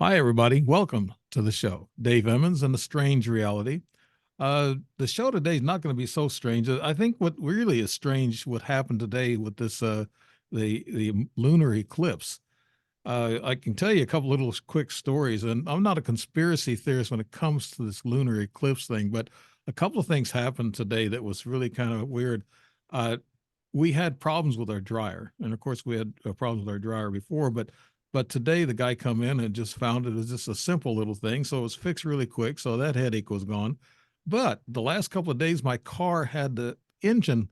Hi, everybody. Welcome to the show. Dave Emmons and the Strange Reality. The show today is not going to be so strange. I think what really is strange what happened today with this the lunar eclipse. I can tell you a couple little quick stories, and I'm not a conspiracy theorist when it comes to this lunar eclipse thing, but a couple of things happened today that was really kind of weird. Uh, we had problems with our dryer, and of course we had problems with our dryer before, but today the guy come in and just found it was just a simple little thing, so it was fixed really quick, so that headache was gone. But the last couple of days, my car had the engine,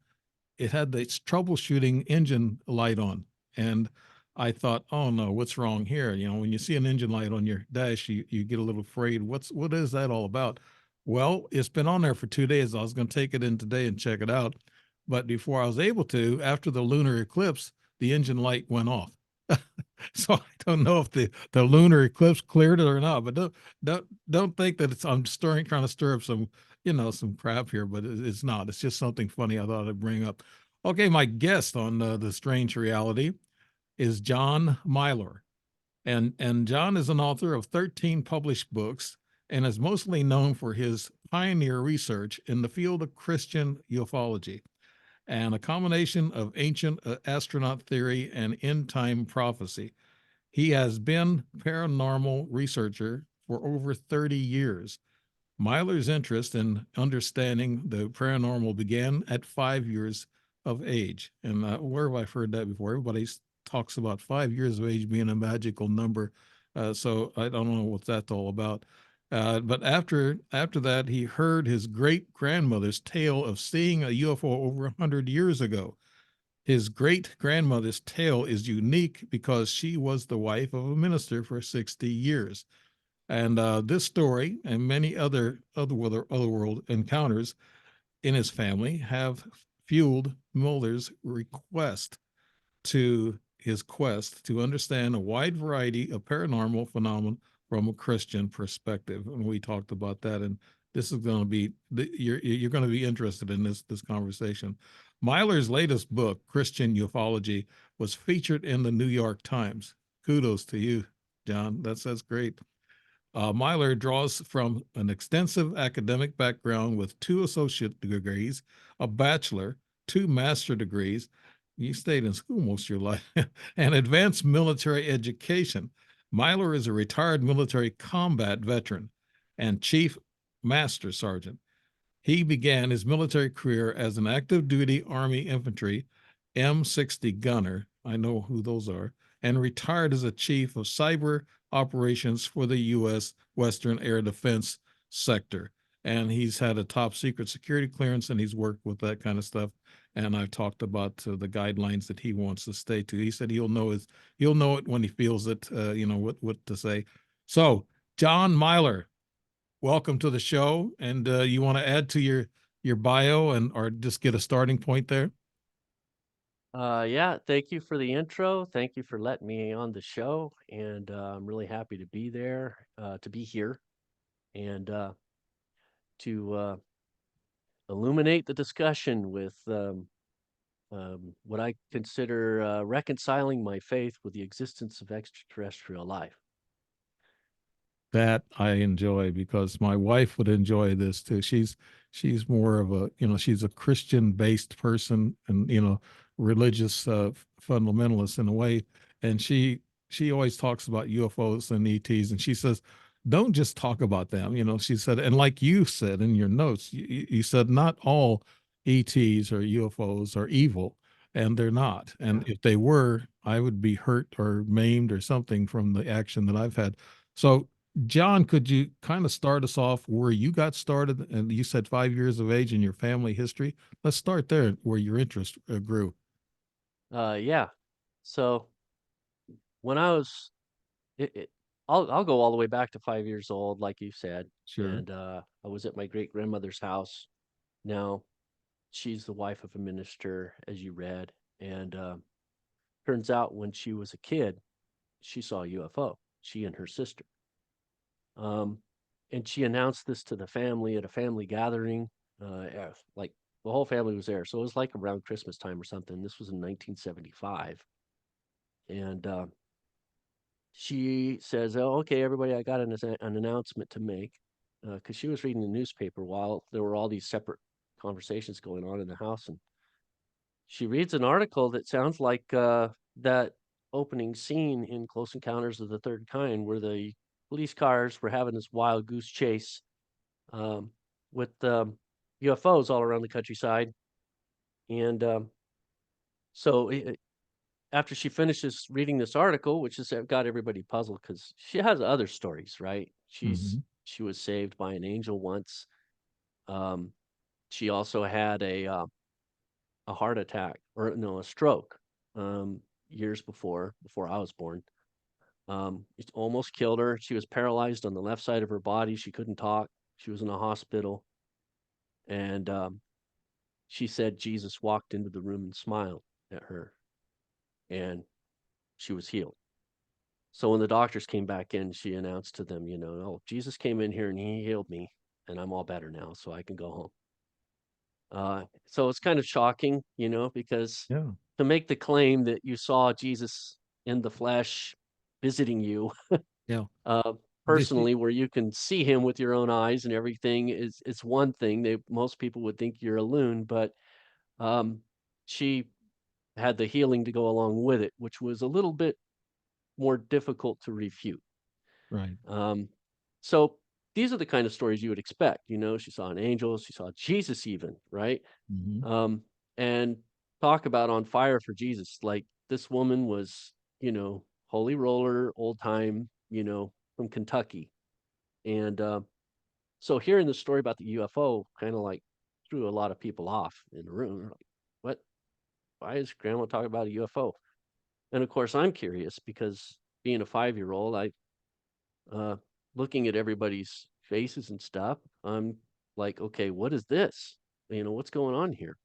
it had the troubleshooting engine light on, and I thought, oh no, what's wrong here? You know, when you see an engine light on your dash, you get a little afraid. What is that all about? Well, it's been on there for 2 days. I was going to take it in today and check it out, but before I was able to, after the lunar eclipse, the engine light went off. So I don't know if the lunar eclipse cleared it or not. But don't think that it's I'm trying to stir up some some crap here, but it's not. It's just something funny I thought I'd bring up. Okay, my guest on the Strange Reality is John Milor. And John is an author of 13 published books and is mostly known for his pioneer research in the field of Christian ufology and a combination of ancient astronaut theory and end time prophecy. He has been paranormal researcher for over 30 years. Myler's interest in understanding the paranormal began at 5 years of age. And where have I heard that before? Everybody talks about 5 years of age being a magical number. So I don't know what that's all about. But after that, he heard his great grandmother's tale of seeing a UFO over 100 years ago. His great grandmother's tale is unique because she was the wife of a minister for 60 years. And this story and many other world encounters in his family have fueled Mulder's request to his quest to understand a wide variety of paranormal phenomena from a Christian perspective. And we talked about that. And this is going to be you're going to be interested in this conversation. Myler's latest book, Christian Ufology, was featured in the New York Times. Kudos to you, John. That's great. Myler draws from an extensive academic background with two associate degrees, a bachelor, two master degrees. You stayed in school most of your life, and advanced military education. Myler is a retired military combat veteran and chief master sergeant. He began his military career as an active duty Army infantry M60 gunner. I know who those are, and retired as a chief of cyber operations for the U.S. Western Air Defense Sector. And he's had a top secret security clearance, and he's worked with that kind of stuff. And I've talked about the guidelines that he wants to stay to. He said he'll know it when he feels it. What to say. So, John Myler, welcome to the show. And you want to add to your bio and or just get a starting point there? Yeah, thank you for the intro. Thank you for letting me on the show, and I'm really happy to be there, to be here, and to illuminate the discussion with what I consider reconciling my faith with the existence of extraterrestrial life. That I enjoy because my wife would enjoy this too. She's more of a she's a Christian based person and religious fundamentalist in a way, and she always talks about UFOs and ETs, and she says, don't just talk about them. She said, and like you said in your notes, you said not all ETs or UFOs are evil, and they're not. And if they were, I would be hurt or maimed or something from the action that I've had. So John, could you kind of start us off where you got started? And you said 5 years of age in your family history. Let's start there where your interest grew. Yeah, so when I was, it, I'll go all the way back to 5 years old, like you said, Sure. and I was at my great grandmother's house. Now, she's the wife of a minister, as you read, and turns out when she was a kid, she saw a UFO. She and her sister, um, and she announced this to the family at a family gathering. Yeah, like the whole family was there, so it was like around Christmas time or something. This was in 1975, and she says, "Oh, okay, everybody, I got an announcement to make," because she was reading the newspaper while there were all these separate conversations going on in the house, and she reads an article that sounds like that opening scene in Close Encounters of the Third Kind, where the police cars were having this wild goose chase um, with UFOs all around the countryside. And so after she finishes reading this article, which has got everybody puzzled because she has other stories, right? Hmm. She was saved by an angel once. Um, she also had a heart attack, or no, a stroke, um, years before I was born. It almost killed her. She was paralyzed on the left side of her body. She couldn't talk. She was in a hospital, and she said Jesus walked into the room and smiled at her, and she was healed. So when the doctors came back in, she announced to them, "Oh, Jesus came in here and he healed me, and I'm all better now, so I can go home." So it's kind of shocking, because Yeah. to make the claim that you saw Jesus in the flesh visiting you, Yeah. uh, Did she? personally, where you can see him with your own eyes and everything, is it's one thing. Most people would think you're a loon, but um, she had the healing to go along with it, which was a little bit more difficult to refute. Right. Um, so these are the kind of stories you would expect. She saw an angel, she saw Jesus, even, right? Hmm. Um, and talk about on fire for Jesus. Like, this woman was, holy roller, old time, from Kentucky. And so hearing the story about the UFO kind of like threw a lot of people off in the room. They're like, what? Why is grandma talking about a UFO? And of course, I'm curious because being a 5-year old, I uh, looking at everybody's faces and stuff, I'm like, okay, what is this? What's going on here?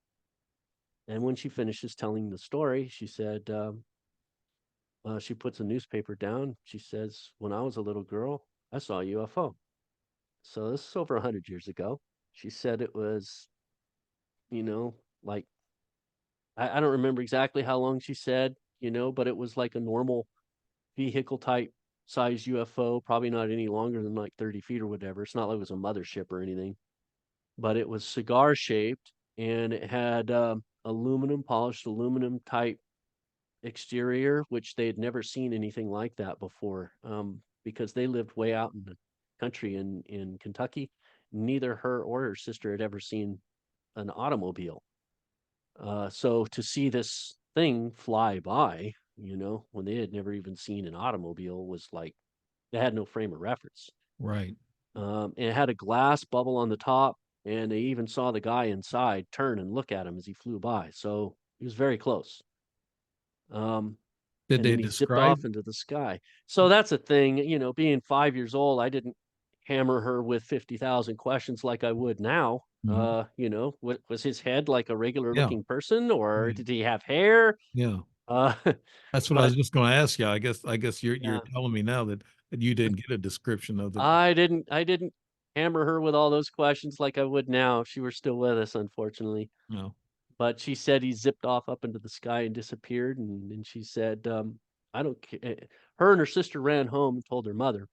And when she finishes telling the story, she said, she puts a newspaper down. She says, when I was a little girl, I saw a UFO. So this is over 100 years ago. She said it was, like, I don't remember exactly how long she said, but it was like a normal vehicle type size UFO, probably not any longer than like 30 feet or whatever. It's not like it was a mothership or anything, but it was cigar shaped, and it had polished aluminum type exterior, which they had never seen anything like that before, because they lived way out in the country in Kentucky. Neither her or her sister had ever seen an automobile. So to see this thing fly by, when they had never even seen an automobile, was like they had no frame of reference. Right. And it had a glass bubble on the top, and they even saw the guy inside turn and look at him as he flew by. So he was very close. Um, Did and they then he zipped describe? off into the sky. So that's a thing, being 5 years old, I didn't hammer her with 50,000 questions like I would now. Mhm. What was his head like a regular Yeah. looking person, or Right. did he have hair? Yeah. Uh, That's what I was but just going to ask you. I guess you're yeah, telling me now that you didn't get a description of the. I didn't hammer her with all those questions like I would now if she were still with us, unfortunately. No. But she said he zipped off up into the sky and disappeared. And she said, I don't care. Her and her sister ran home and told their mother.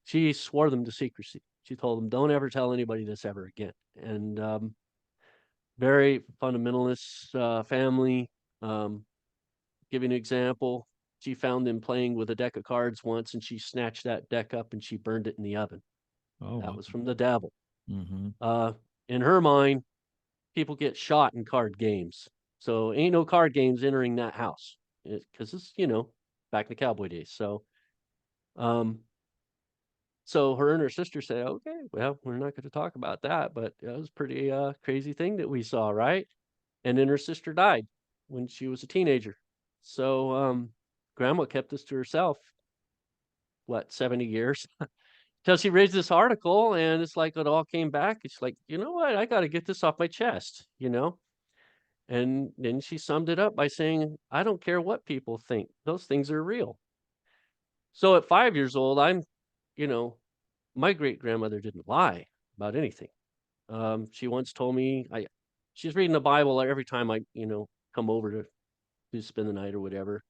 She swore them to secrecy. She told them, don't ever tell anybody this ever again. And very fundamentalist family. Um, Giving an example, she found them playing with a deck of cards once, and she snatched that deck up and she burned it in the oven. Oh That wow. was from the devil. Mm-hmm. Uh, in her mind, people get shot in card games. So ain't no card games entering that house because it's, back in the cowboy days. Um, so her and her sister say, okay, well, we're not going to talk about that, but it was pretty crazy thing that we saw, right? And then her sister died when she was a teenager. So grandma kept this to herself, what, 70 years? Till she reads this article, and it's like it all came back. It's like, you know what? I got to get this off my chest. And then she summed it up by saying, I don't care what people think, those things are real. So at 5 years old, you know, my great grandmother didn't lie about anything. She once told me, she's reading the Bible every time I, come over to spend the night or whatever.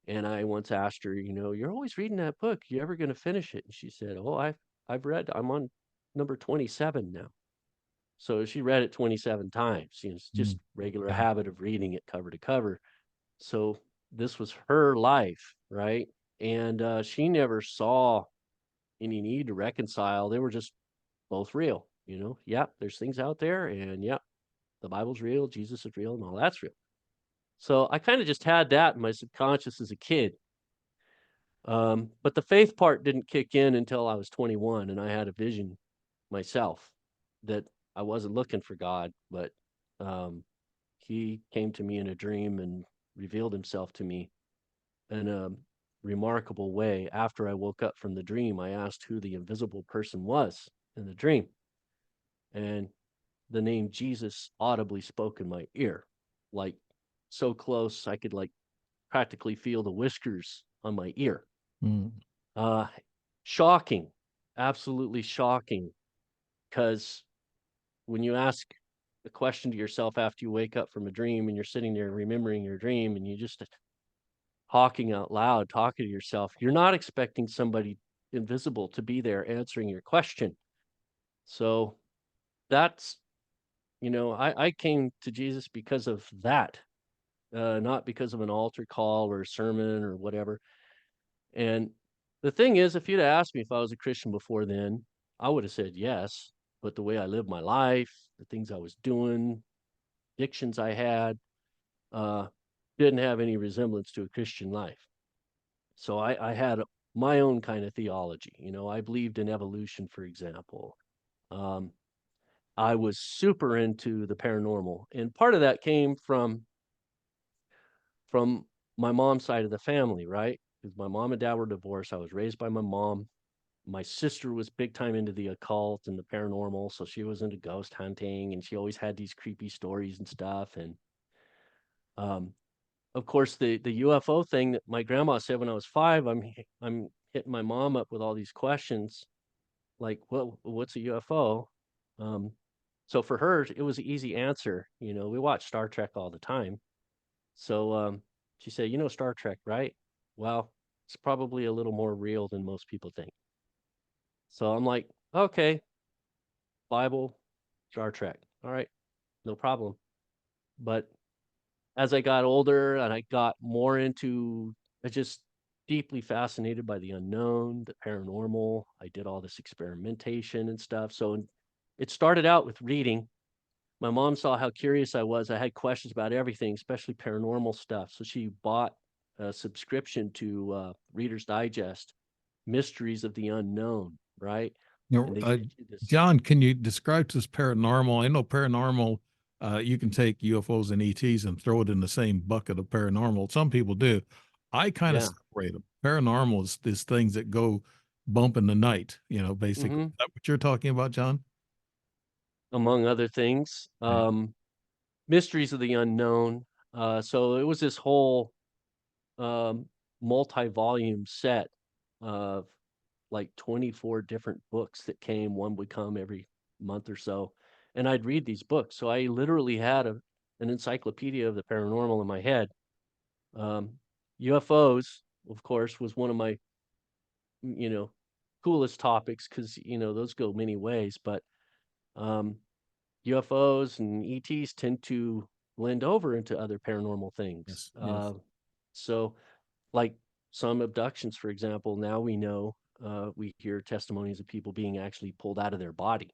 And I once asked her, you're always reading that book. You ever going to finish it? And she said, oh, I've read, I'm on number 27 now. So she read it 27 times. It's just Mm. regular Yeah. habit of reading it cover to cover. So this was her life, right? And she never saw any need to reconcile. They were just both real. Yeah, there's things out there, and yeah, the Bible's real, Jesus is real, and all that's real. So I kind of just had that in my subconscious as a kid. But the faith part didn't kick in until I was 21, and I had a vision myself that I wasn't looking for God, but um, he came to me in a dream and revealed himself to me in a remarkable way. After I woke up from the dream, I asked who the invisible person was in the dream, and the name Jesus audibly spoke in my ear, like so close I could like practically feel the whiskers on my ear. Mm. Uh, Shocking, absolutely shocking, because when you ask a question to yourself after you wake up from a dream and you're sitting there remembering your dream and you just talking out loud, talking to yourself, you're not expecting somebody invisible to be there answering your question. So that's, I came to Jesus because of that, not because of an altar call or a sermon or whatever. And the thing is, if you'd asked me if I was a Christian before then, I would have said yes. But the way I lived my life, the things I was doing, addictions I had, uh, didn't have any resemblance to a Christian life. So I had my own kind of theology. I believed in evolution, for example. Um, I was super into the paranormal, and part of that came from my mom's side of the family, right? Because my mom and dad were divorced. I was raised by my mom. My sister was big time into the occult and the paranormal, so she was into ghost hunting, and she always had these creepy stories and stuff. And um, of course, the UFO thing that my grandma said when I was 5, I'm hitting my mom up with all these questions, like, well, what's a UFO? Um, so for her, it was an easy answer. We watch Star Trek all the time. So she said, Star Trek, right? Well, it's probably a little more real than most people think. So I'm like, okay, Bible, Star Trek. All right, no problem. But as I got older and I got more into, I just deeply fascinated by the unknown, the paranormal. I did all this experimentation and stuff. So it started out with reading. My mom saw how curious I was. I had questions about everything, especially paranormal stuff. So she bought a subscription to Reader's Digest, Mysteries of the Unknown, right? You And they know, get you this. John, can you describe to us paranormal? I know paranormal, you can take UFOs and ETs and throw it in the same bucket of paranormal. Some people do. I kind of Yeah. separate them. Paranormal is things that go bump in the night, basically. Hmm. Is that what you're talking about, John? Among other things. Yeah. Mysteries of the Unknown. So it was this whole um, multi-volume set of like 24 different books that came. One would come every month or so, and I'd read these books. So I literally had an encyclopedia of the paranormal in my head. Um, UFOs, of course, was one of my you know coolest topics because those go many ways, but um, UFOs and ETs tend to blend over into other paranormal things. Yes. Yes. So, like some abductions, for example, now we know we hear testimonies of people being actually pulled out of their body.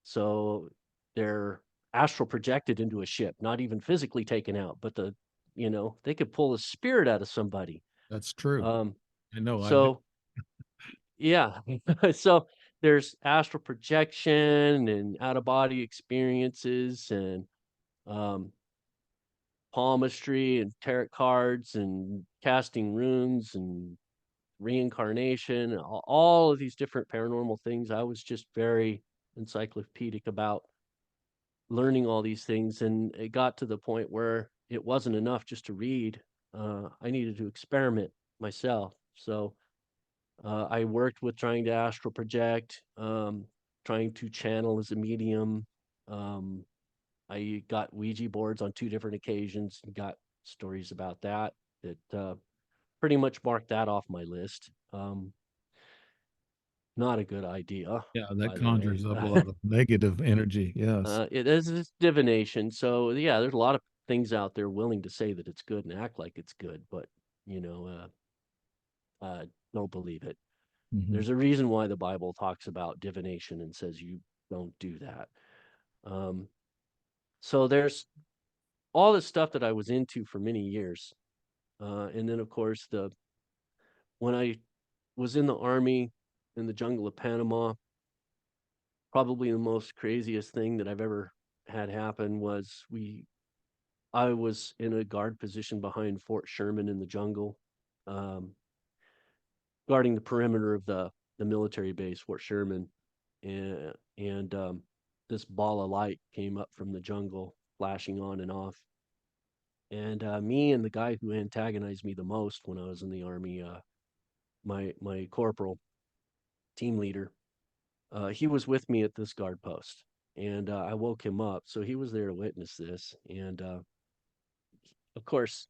So they're astral projected into a ship, not even physically taken out, but they could pull a spirit out of somebody. That's true. Um, I know. I so yeah, so there's astral projection and out of body experiences and um, palmistry and tarot cards and casting runes and reincarnation, all of these different paranormal things. I was just very encyclopedic about learning all these things. And it got to the point where it wasn't enough just to read. I needed to experiment myself. So I worked with trying to astral project, trying to channel as a medium. Um, I got Ouija boards on 2 different occasions and got stories about that. That pretty much marked that off my list. Not a good idea, Yeah, that by the way. conjures up a lot of negative energy. Yes. It is it's divination. So yeah, there's a lot of things out there willing to say that it's good and act like it's good, but you know, don't believe it. Hmm. There's a reason why the Bible talks about divination and says you don't do that. Um, so there's all this stuff that I was into for many years. And then of course the when I was in the army in the jungle of Panama, probably the most craziest thing that I've ever had happen was I was in a guard position behind Fort Sherman in the jungle, um, guarding the perimeter of the military base, Fort Sherman, and this ball of light came up from the jungle, flashing on and off. And me and the guy who antagonized me the most when I was in the army, my corporal, team leader, he was with me at this guard post, and I woke him up, so he was there to witness this. And of course,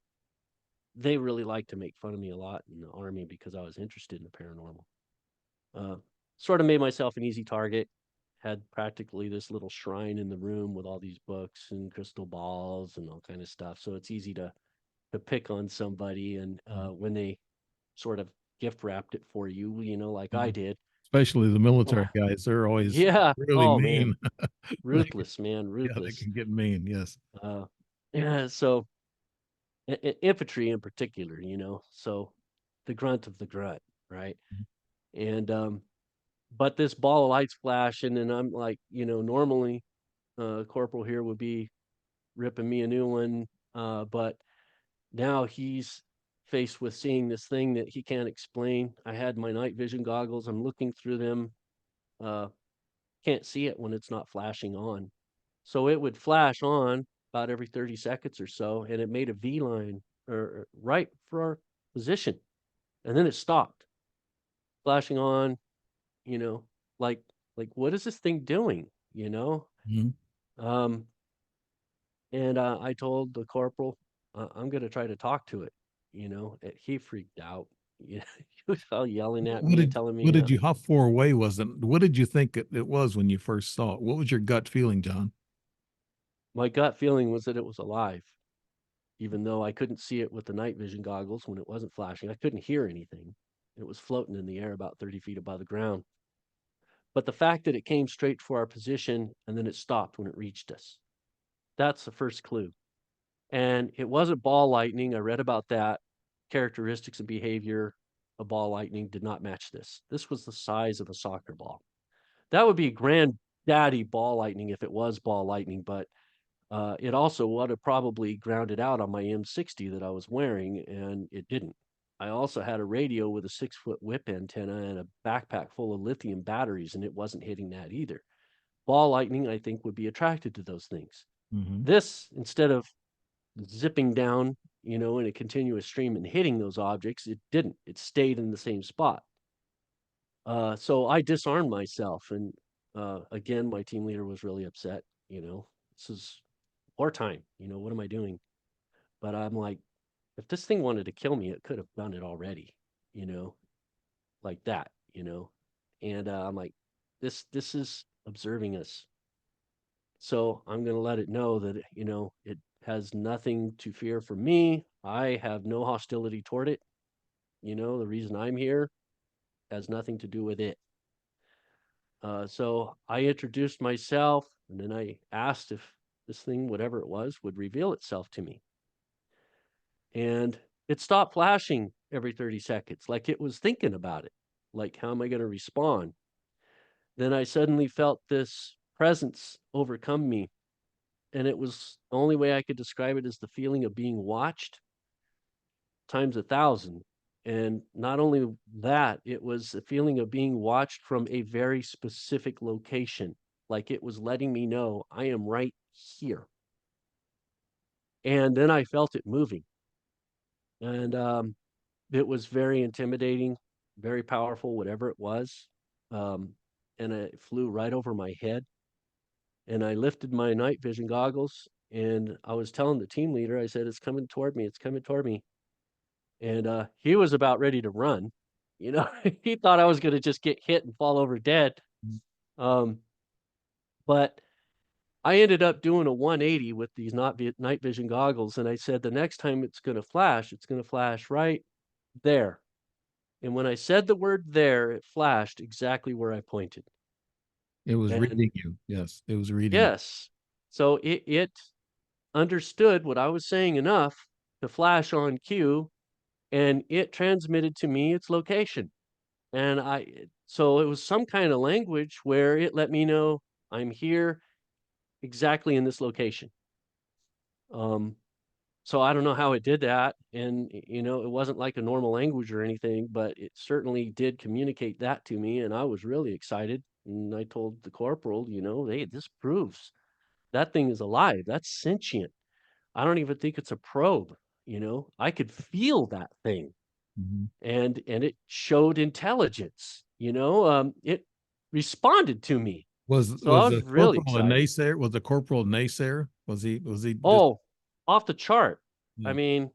they really liked to make fun of me a lot in the army because I was interested in the paranormal. Uh, Sort of made myself an easy target. Had practically this little shrine in the room with all these books and crystal balls and all kind of stuff. So it's easy to pick on somebody, and when they sort of gift wrapped it for you, like I Hmm. did. Especially the military guys, they're always Yeah. really Oh man, mean. They, ruthless, man, yeah, they ruthless. can get mean. Yes. Uh, yeah. So infantry in particular, so the grunt of the grunt, right? And but this ball of lights flashing, and I'm like, normally corporal here would be ripping me a new one, but now he's faced with seeing this thing that he can't explain. I had my night vision goggles, I'm looking through them, uh can't see it when it's not flashing on. So it would flash on about every 30 seconds or so, and it made a V line or right for our position. And then it stopped flashing on, you know, like what is this thing doing? You know? Mhm. Um, and I told the corporal, I'm gonna try to talk to it. He freaked out. Yeah, he was all yelling at What me and did telling what me, did you? How far away was it? What did you think it was when you first saw it? What was your gut feeling, John? my gut feeling was that it was alive, even though I couldn't see it with the night vision goggles when it wasn't flashing. I couldn't hear anything. It was floating in the air about 30 feet above the ground. But the fact that it came straight for our position and then it stopped when it reached us, that's the first clue. And it wasn't ball lightning. I read about that. Characteristics and behavior of ball lightning did not match this. This was the size of a soccer ball. That would be granddaddy ball lightning if it was ball lightning, but it also would have probably grounded out on my M60 that I was wearing, and it didn't. I also had a radio with a 6-foot whip antenna and a backpack full of lithium batteries, and it wasn't hitting that either. Ball lightning, I think, would be attracted to those things. Hmm. This, instead of zipping down, in a continuous stream and hitting those objects, it didn't. It stayed in the same spot. So I disarmed myself, and again, my team leader was really upset. This is wartime. What am I doing? But I'm like, if this thing wanted to kill me, it could have done it already. You know, like that. And I'm like, this is observing us. So I'm going to let it know that it has nothing to fear from me. I have no hostility toward it. The reason I'm here has nothing to do with it. So I introduced myself, and then I asked if this thing, whatever it was, would reveal itself to me. And it stopped flashing every 30 seconds, like it was thinking about it. Like, how am I going to respond? Then I suddenly felt this presence overcome me. And it was the only way I could describe it as the feeling of being watched times 1,000. And not only that, it was a feeling of being watched from a very specific location. Like it was letting me know I am right here. And then I felt it moving. And it was very intimidating, very powerful, whatever it was. Um, and it flew right over my head. And I lifted my night vision goggles and I was telling the team leader, I said, it's coming toward me. It's coming toward me. and he was about ready to run. You know, he thought I was going to just get hit and fall over dead. Um, but I ended up doing a 180 with these night vision goggles, and I said the next time it's going to flash right there. And when I said the word there, it flashed exactly where I pointed. It was And reading you. Yes, it was reading. yes, so it understood what I was saying enough to flash on cue, and it transmitted to me its location. And so it was some kind of language where it let me know I'm here exactly in this location. Um, so I don't know how it did that, and it wasn't like a normal language or anything, but it certainly did communicate that to me, and I was really excited. And I told the corporal, hey, this proves that thing is alive. That's sentient. I don't even think it's a probe. I could feel that thing, Mhm. and it showed intelligence. It responded to me. So I Was was the really corporal a excited. naysayer? Was the corporal a naysayer? Was he just Oh, off the chart. I yeah. mean,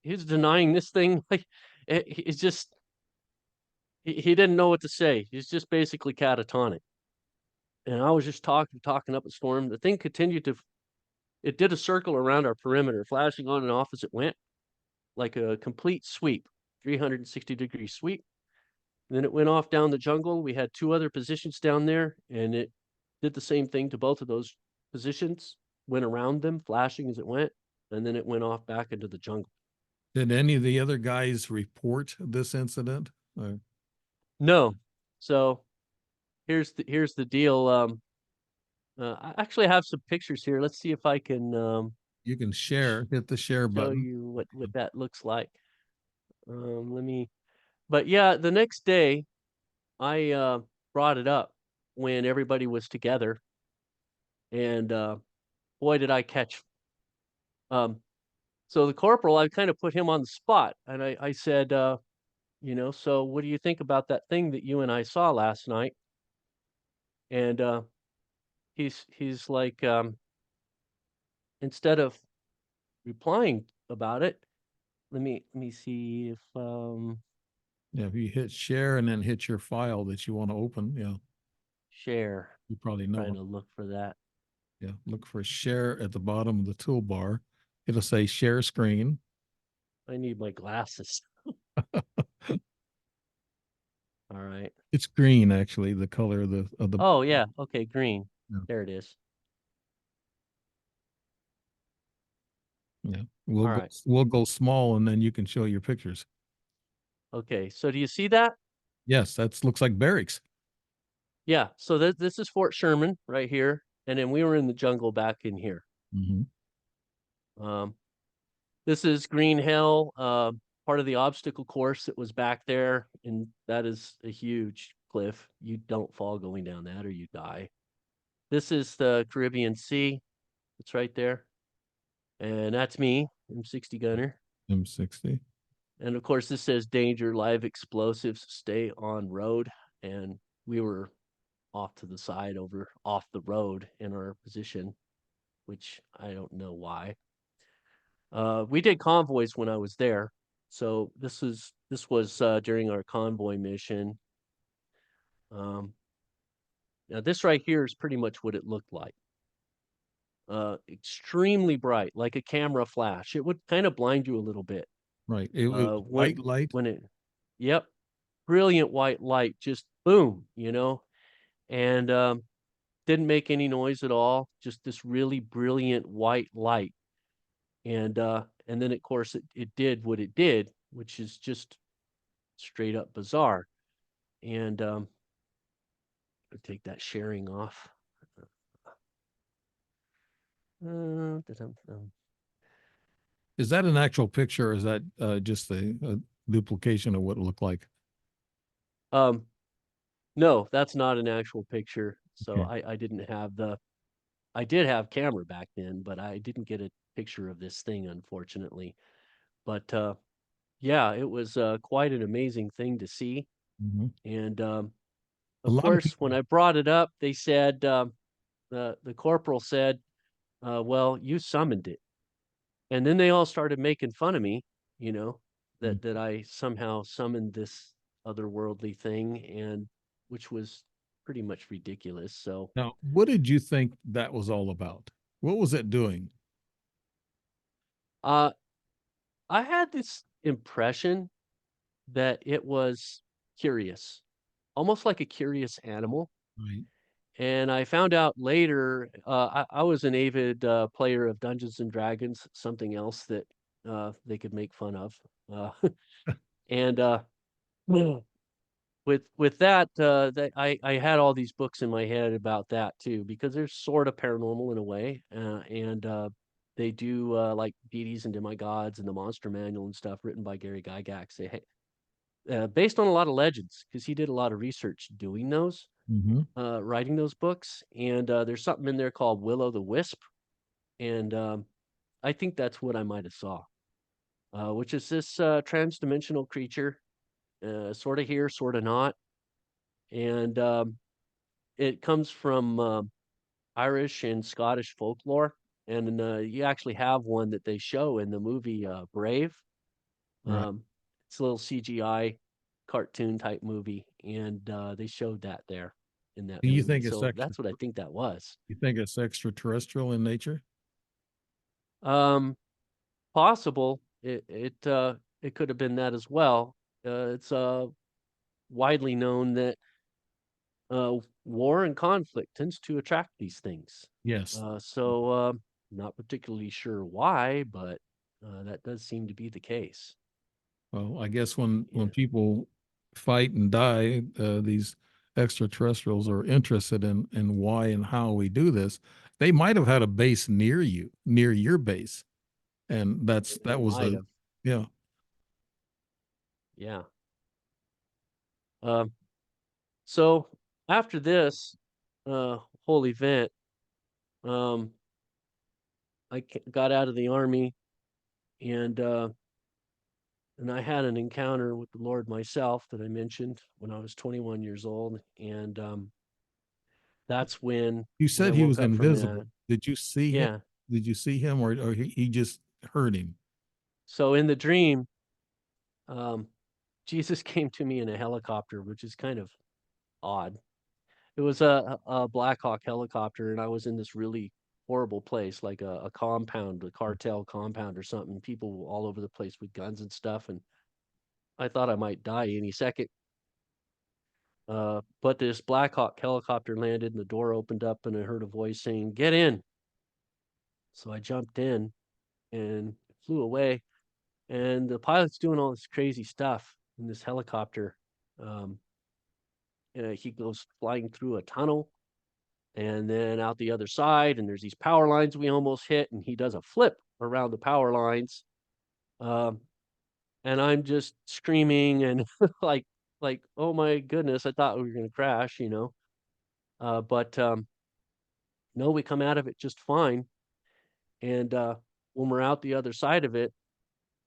he's denying this thing like it's just he didn't know what to say. He's just basically catatonic. And I was just talking up a storm. The thing continued to it did a circle around our perimeter, flashing on and off as it went, like a complete sweep, 360-degree sweep. And then it went off down the jungle. We had two other positions down there, and it did the same thing to both of those positions, went around them, flashing as it went, and then it went off back into the jungle. Did any of the other guys report this incident? No. So here's the deal. I actually have some pictures here. Let's see if I can You can hit the share show button. you what that looks like. Let me. But yeah, the next day I brought it up when everybody was together, and boy, did I catch. Um, so the corporal, I kind of put him on the spot, and I said, so what do you think about that thing that you and I saw last night? And he's like, instead of replying about it, let me see if Yeah, if you hit share and then hit your file that you want to open, yeah, share. you probably Trying know. to look for that. Yeah, look for share at the bottom of the toolbar. It'll say share screen. I need my glasses. All right. It's green actually, the color of the Oh yeah. Okay, green. yeah. There it is. Yeah. All right. We'll go small and then you can show your pictures. Okay. So do you see that? Yes, that looks like barracks. Yeah. So this is Fort Sherman right here, and then we were in the jungle back in here. Hmm. Um, this is Green Hill, part of the obstacle course that was back there, and that is a huge cliff. You don't fall going down that, or you die. This is the Caribbean Sea. It's right there, and that's me. I'm 60 gunner. M60. And of course, this says danger, live explosives, stay on road. And we were off to the side over off the road in our position, which I don't know why. We did convoys when I was there. So this was during our convoy mission. Um, Now this right here is pretty much what it looked like. Extremely bright, like a camera flash. It would kind of blind you a little bit. Right. It was When white light. when it, yep, brilliant white light, just boom, and didn't make any noise at all. Just this really brilliant white light, and then of course it did what it did, which is just straight up bizarre. And I'll take that sharing off. Is that an actual picture or is that just a duplication of what it looked like? Um, no, that's not an actual picture. So Okay. I didn't have I did have camera back then, but I didn't get a picture of this thing, unfortunately. But yeah, it was quite an amazing thing to see. Hmm. And A of lot of course, people. when I brought it up, they said the corporal said, "Well, you summoned it," and then they all started making fun of me, you know, Mm. that I somehow summoned this otherworldly thing, and which was pretty much ridiculous. So Now, what did you think that was all about? What was it doing? uh I had this impression that it was curious, almost like a curious animal. Right. And I found out later, I was an avid player of Dungeons and Dragons, something else that they could make fun of. Uh, and with that, I had all these books in my head about that too, because they're sort of paranormal in a way, and they do like deities and demigods and the Monster Manual and stuff written by Gary Gygax. Based on a lot of legends, because he did a lot of research doing those, Mm-hmm. writing those books. And there's something in there called Willow the Wisp, and I think that's what I might have saw, which is this trans-dimensional creature, sort of here, sort of not, and it comes from Irish and Scottish folklore, and you actually have one that they show in the movie Brave. Right. Um, it's a little CGI cartoon type movie, and they showed that there in that Do you movie. think it's So extra? that's what I think that was. You think it's extraterrestrial in nature? Um, Possible. It could have been that as well. It's widely known that war and conflict tends to attract these things. Yes. Not particularly sure why, but that does seem to be the case. Well, I guess when Yeah. people fight and die, these extraterrestrials are interested in why and how we do this. They might have had a base near you, near your base, and They that was might the have. yeah. Yeah. Um, so after this uh, whole event, um, got out of the army, and I had an encounter with the Lord myself that I mentioned when I was 21 years old, and that's You when I said he woke was up from that. invisible. Did you see him? Yeah. Did you see him, or he just heard him? So in the dream, um, Jesus came to me in a helicopter, which is kind of odd. It was a Black Hawk helicopter, and I was in this really horrible place, like a compound, a cartel compound or something. People all over the place with guns and stuff, and I thought I might die any second. But this Black Hawk helicopter landed, and the door opened up, and I heard a voice saying, "Get in." So I jumped in and flew away. And the pilot's doing all this crazy stuff in this helicopter. Um, he goes flying through a tunnel and then out the other side, and there's these power lines we almost hit, and he does a flip around the power lines. Um, and I'm just screaming and like, oh my goodness, I thought we were gonna crash, you know. But no, we come out of it just fine. And when we're out the other side of it,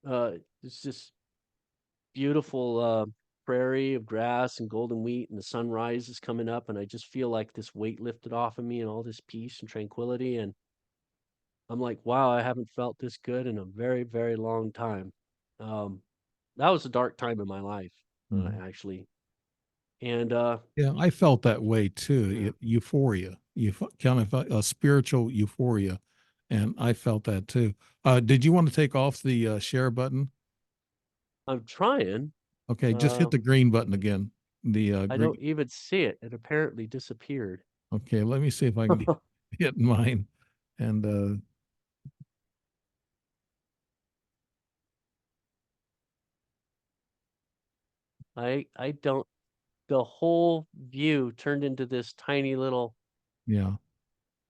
uh, it's this beautiful prairie of grass and golden wheat, and the sunrise is coming up, and I just feel like this weight lifted off of me and all this peace and tranquility. And I'm like, wow, I haven't felt this good in a very, very long time. Um, that was a dark time in my life, Mhm. actually. And Yeah, I felt that way too. yeah, Euphoria, kind of a spiritual euphoria, and I felt that too. Did you want to take off the share button? I'm trying. Okay, just hit Uh, the green button again. The I green. don't even see it. It apparently disappeared. Okay, let me see if I can get mine. And I don't. The whole view turned into this tiny little yeah,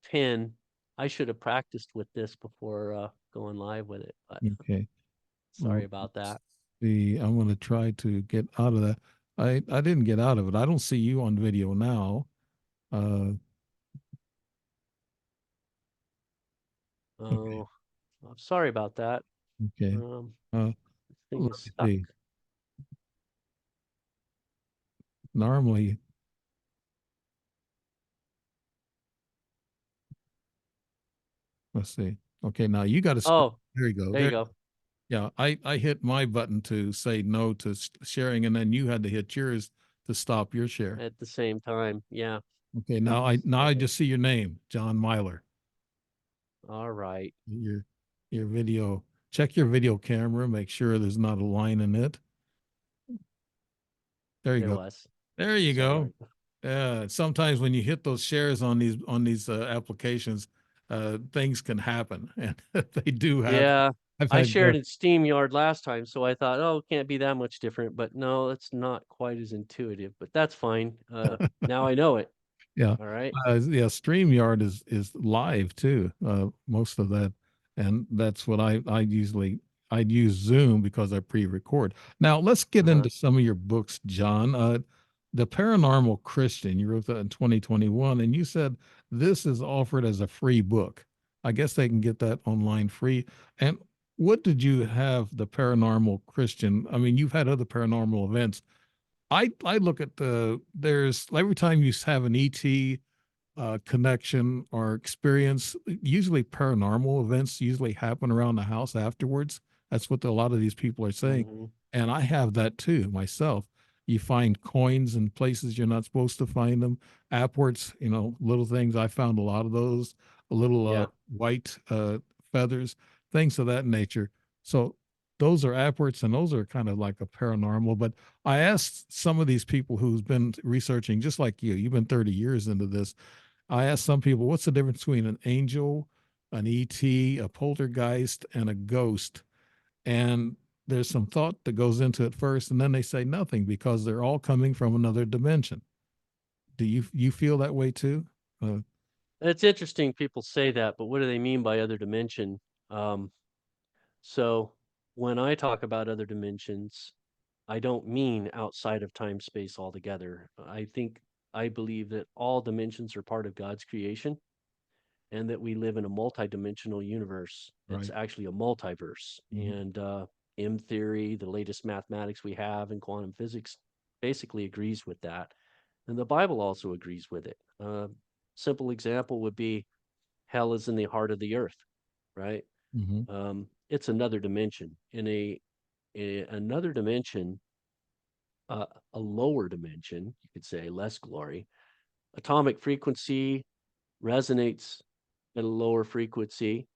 pin. I should have practiced with this before going live with it, but okay. sorry Let's about that. see. I'm going to try to get out of that. I didn't get out of it. I don't see you on video now. Uh, okay, Oh, I'm sorry about that. okay. Um, Uh, this thing let is me stuck. see. Normally, let's see. Okay, now you got to speak. Oh, There you go. there you There. go. Yeah, I hit my button to say no to sharing, and then you had to hit yours to stop your share. at the same time. Yeah. Okay, now I So, just see your name, John Myler. all right. Your your video. Check your video camera. Make sure there's not a line in it. There you There go. was. There you go. Sorry. Sometimes when you hit those shares on these applications, things can happen, and they do happen. Yeah. I've I had shared in SteamYard last time, so I thought, oh, it can't be that much different. But no, it's not quite as intuitive, but that's fine. Now I know it. Yeah. All right. Yeah, StreamYard is live too. Most of that, and that's what I usually I'd use Zoom because I pre-record. Now let's get Uh-huh. into some of your books, John. The Paranormal Christian, you wrote that in 2021, and you said this is offered as a free book. I guess they can get that online free. And what did you have the Paranormal Christian? I mean, you've had other paranormal events. I look at there's every time you have an ET connection or experience. Usually, paranormal events usually happen around the house afterwards. That's what a lot of these people are saying. Hmm. And I have that too myself. You find coins in places you're not supposed to find them. Upwards, little things. I found a lot of those, little Yeah. white feathers, things of that nature. So those are upwards, and those are kind of like a paranormal. But I asked some of these people who's been researching, just like you, you've been 30 years into this. I asked some people, what's the difference between an angel, an ET, a poltergeist, and a ghost? And there's some thought that goes into it first, and then they say nothing because they're all coming from another dimension. Do you feel that way too? Uh, It's interesting people say that, but what do they mean by other dimension? Um, so when I talk about other dimensions, I don't mean outside of time space altogether. I believe that all dimensions are part of God's creation and that we live in a multidimensional universe. It's right. actually a multiverse. Mhm. And M theory, the latest mathematics we have in quantum physics, basically agrees with that. And the Bible also agrees with it. Simple example would be hell is in the heart of the earth, right? Mhm. It's another dimension. Another dimension, uh, a lower dimension, you could say, less glory. Atomic frequency resonates at a lower frequency,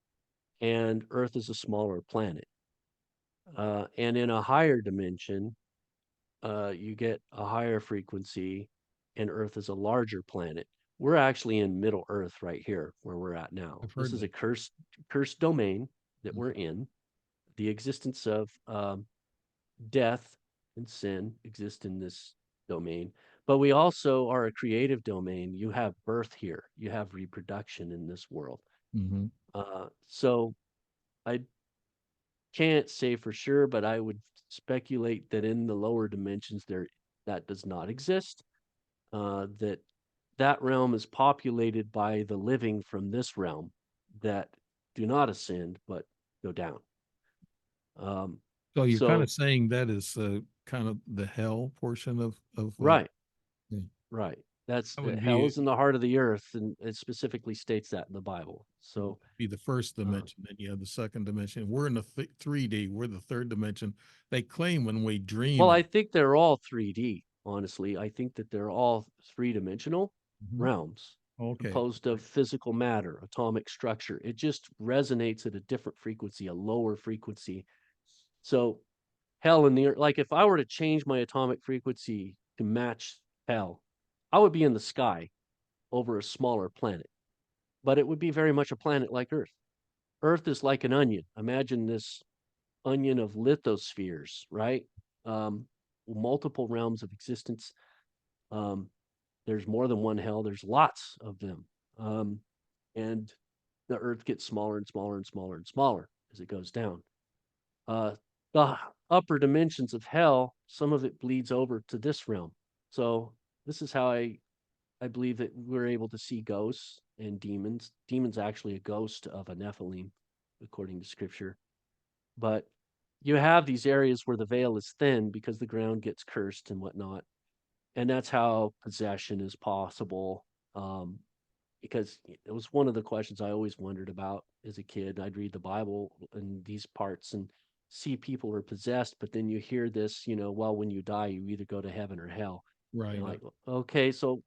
and Earth is a smaller planet. And in a higher dimension, you get a higher frequency, and Earth is a larger planet. We're actually in Middle Earth right here, where we're at now. I've This heard is a that. cursed domain that we're Mhm. in. The existence of death and sin exist in this domain, but we also are a creative domain. You have birth here, you have reproduction in this world. Mhm. So I can't say for sure, but I would speculate that in the lower dimensions there that does not exist. That that realm is populated by the living from this realm that do not ascend but go down. Um, So you're kind of so saying that is kind of the hell portion of right, yeah, right. That's that would hell be is in the heart of the earth, and it specifically states that in the Bible. So, the first uh, dimension. Then you have the second dimension. We're in the 3D. We're the third dimension. They claim when we dream well, and I think they're all 3D. Honestly, I think that they're all three-dimensional Mhm. realms Okay. composed of physical matter, atomic structure. It just resonates at a different frequency, a lower frequency. So hell in the earth, like if I were to change my atomic frequency to match hell, I would be in the sky over a smaller planet, but it would be very much a planet like Earth. Earth is like an onion. Imagine this onion of lithospheres, right? Um, Multiple realms of existence. Um, there's more than one hell. There's lots of them, um, and the Earth gets smaller and smaller and smaller and smaller as it goes down. Uh, the upper dimensions of hell, some of it bleeds over to this realm. So this is how I believe that we're able to see ghosts and demons. Demons actually a ghost of a Nephilim, according to scripture. But you have these areas where the veil is thin because the ground gets cursed and whatnot. And that's how possession is possible. Because it was one of the questions I always wondered about as a kid. I'd read the Bible in these parts, and see people are possessed, but then you hear this, well, when you die, you either go to heaven or hell. And Right. like, okay, so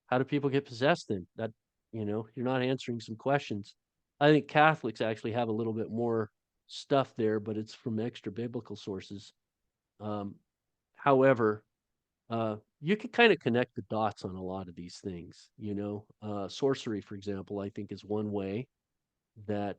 how do people get possessed then? That, you're not answering some questions. I think Catholics actually have a little bit more stuff there, but it's from extra biblical sources. Um, However, you can kind of connect the dots on a lot of these things. Sorcery, for example, I think is one way that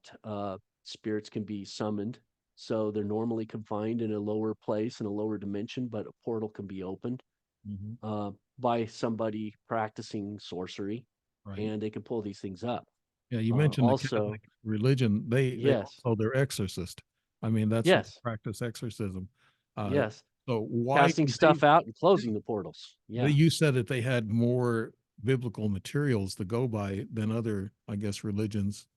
spirits can be summoned. So they're normally confined in a lower place, in a lower dimension, but a portal can be opened Hmm. uh, by somebody practicing sorcery, Right. and they can pull these things up. Yeah, you mentioned the Also, Catholic religion. They yes, also they're exorcist. I mean, that's they yes, practice exorcism. Uh, yes, so why casting do they? stuff out and closing the portals. Yeah. You said that they had more biblical materials to go by than other, I guess, religions.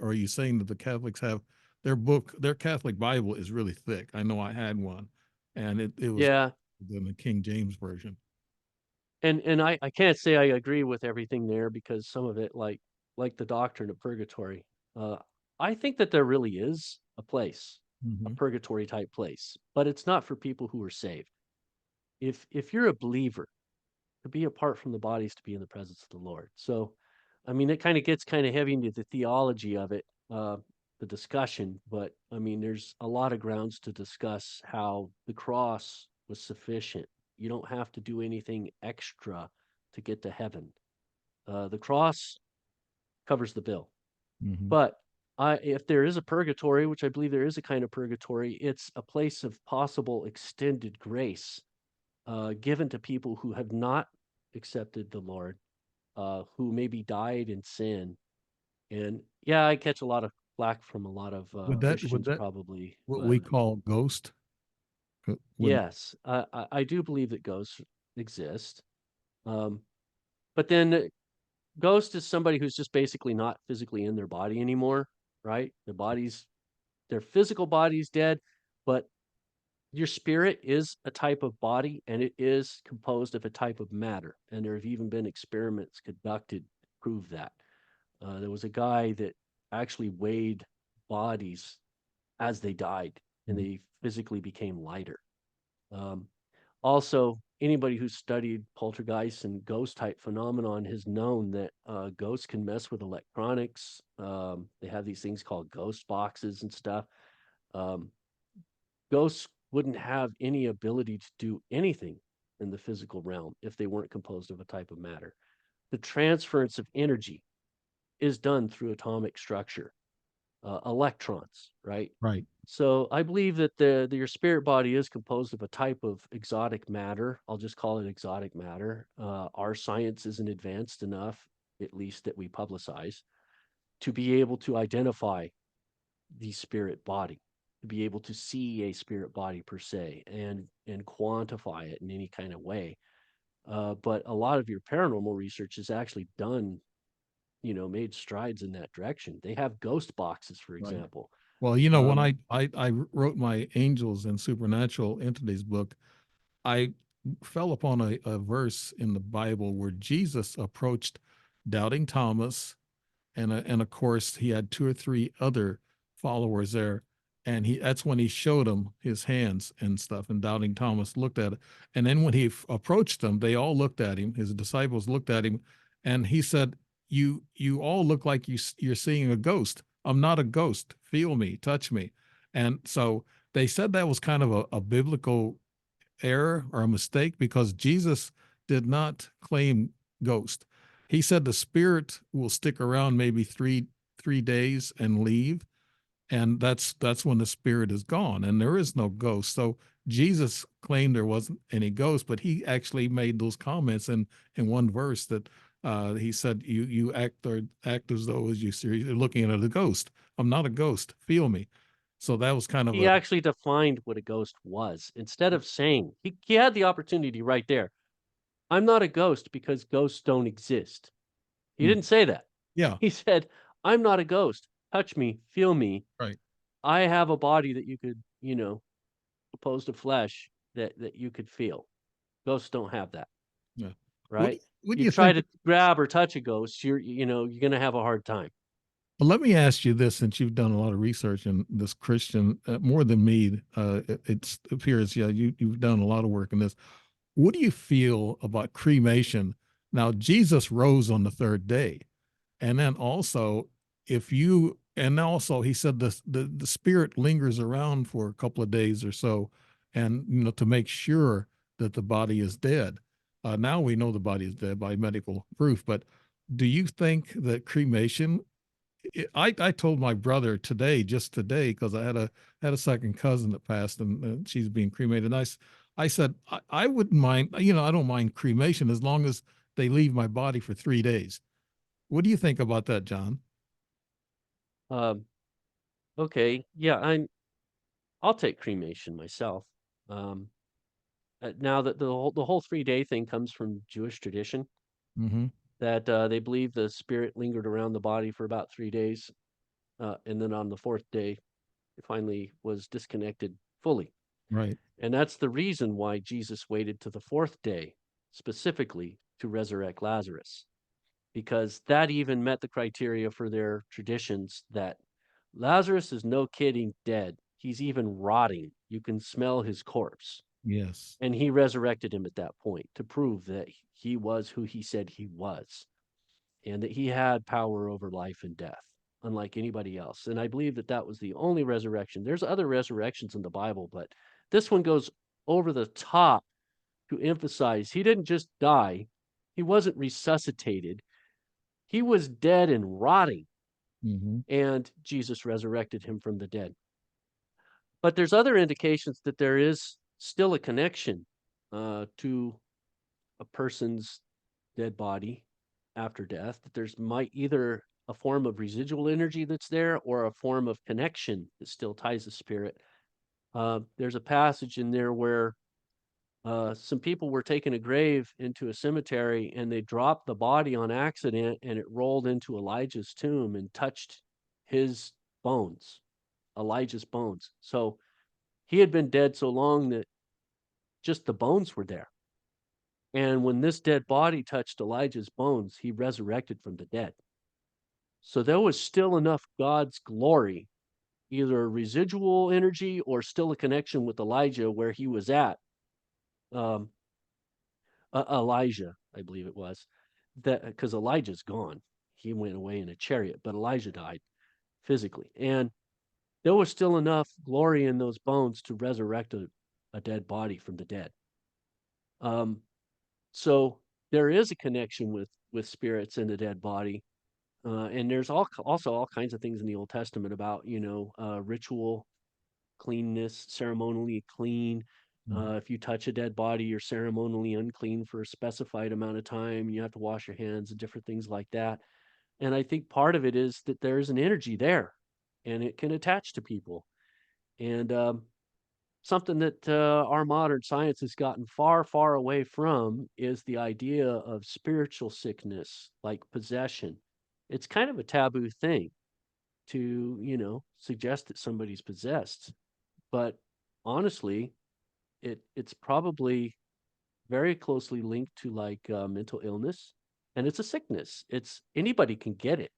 Are you saying that the Catholics have their Catholic Bible is really thick? I know I had one, and it was Yeah, than the King James version. and I can't say I agree with everything there, because some of it, like the doctrine of purgatory, uh, I think that there really is a Hmm. purgatory type place, but it's not for people who are saved. If you're a believer, to be apart from the bodies, to be in the presence of the Lord. So, I mean, it kind of gets kind of heavy into the theology of it, the discussion. But I mean, there's a lot of grounds to discuss how the cross was sufficient. You don't have to do anything extra to get to heaven. The cross covers the bill. Hmm. But if there is a purgatory, which I believe there is a kind of purgatory, it's a place of possible extended grace given to people who have not accepted the Lord, who maybe died in sin. And yeah, I catch a lot of flack from a lot of Would Christians, that probably. what we But call ghost? Would yes, I do believe that ghosts exist. Um, but then ghost is somebody who's just basically not physically in their body anymore, right? Their physical body's dead, but your spirit is a type of body, and it is composed of a type of matter. And there have even been experiments conducted to prove that. There was a guy that actually weighed bodies as they died, and Mhm. they physically became lighter. Um, Also, anybody who's studied poltergeist and ghost type phenomenon has known that ghosts can mess with electronics. They have these things called ghost boxes and stuff. Um, Ghosts wouldn't have any ability to do anything in the physical realm if they weren't composed of a type of matter. The transference of energy is done through atomic structure, electrons, right? Right. So I believe that your spirit body is composed of a type of exotic matter. I'll just call it exotic matter. Our science isn't advanced enough, at least that we publicize, to be able to identify the spirit body, to be able to see a spirit body per se, and quantify it in any kind of way. But a lot of your paranormal research is actually done, made strides in that direction. They have ghost boxes, for Right. example. Well, when Um, I wrote my Angels and Supernatural Entities book, I fell upon a verse in the Bible where Jesus approached doubting Thomas, and of course he had two or three other followers there, and he that's when he showed them his hands and stuff, and doubting Thomas looked at it, and then when he approached them, they all looked at him, his disciples looked at him, and he said, you all look like you're seeing a ghost. I'm not a ghost. Feel me, touch me. And so they said that was kind of a biblical error or a mistake, because Jesus did not claim ghost. He said the spirit will stick around maybe three days and leave, and that's when the spirit is gone and there is no ghost. So Jesus claimed there wasn't any ghost, but he actually made those comments in one verse that he said, you act as though as you're looking at a ghost. I'm not a ghost. Feel me. So that was kind of he a actually defined what a ghost was. Instead of saying, he had the opportunity right there. I'm not a ghost because ghosts don't exist. He mm, didn't say that. yeah, He said, I'm not a ghost. Touch me, feel me. right. I have a body that you could, opposed to flesh that you could feel. Ghosts don't have that, Yeah. What right? what do You you try think? to grab or touch a ghost, you're going to have a hard time. Well, let me ask you this, since you've done a lot of research in this Christian, more than me, it appears, yeah, you've done a lot of work in this. What do you feel about cremation? Now, Jesus rose on the third day. And then also, if you, and also he said the spirit lingers around for a couple of days or so, and to make sure that the body is dead. Now we know the body is dead by medical proof, but do you think that cremation, I told my brother today, just today, because I had a second cousin that passed, and she's being cremated. And I said I wouldn't mind. I don't mind cremation as long as they leave my body for 3 days. What do you think about that, John? Um, okay, yeah, I'll take cremation myself. Um, now that the whole 3-day thing comes from Jewish tradition, Hmm. that they believe the spirit lingered around the body for about 3 days, and then on the fourth day, it finally was disconnected fully. Right. And that's the reason why Jesus waited to the fourth day specifically to resurrect Lazarus, because that even met the criteria for their traditions that Lazarus is no kidding dead. He's even rotting. You can smell his corpse. Yes. And he resurrected him at that point to prove that he was who he said he was and that he had power over life and death, unlike anybody else. And I believe that that was the only resurrection. There's other resurrections in the Bible, but this one goes over the top to emphasize he didn't just die, he wasn't resuscitated, he was dead and rotting, Hmm. and Jesus resurrected him from the dead. But there's other indications that there is still a connection to a person's dead body after death, that there's might either a form of residual energy that's there or a form of connection that still ties the spirit. There's a passage in there where some people were taking a grave into a cemetery and they dropped the body on accident and it rolled into Elijah's tomb and touched his bones, Elijah's bones. So he had been dead so long that just the bones were there. And when this dead body touched Elijah's bones, he resurrected from the dead. So there was still enough God's glory, either residual energy or still a connection with Elijah where he was at. Um, Elijah, I believe it was, that because Elijah's gone, he went away in a chariot, but Elijah died physically, and there was still enough glory in those bones to resurrect a dead body from the dead. Um, so there is a connection with spirits in the dead body. And there's also all kinds of things in the Old Testament about ritual cleanness, ceremonially clean. Hmm. If you touch a dead body, you're ceremonially unclean for a specified amount of time. You have to wash your hands and different things like that. And I think part of it is that there's an energy there, and it can attach to people. And something that our modern science has gotten far, far away from is the idea of spiritual sickness, like possession. It's kind of a taboo thing to, suggest that somebody's possessed. But honestly, it's probably very closely linked to like mental illness, and it's a sickness. It's anybody can get it.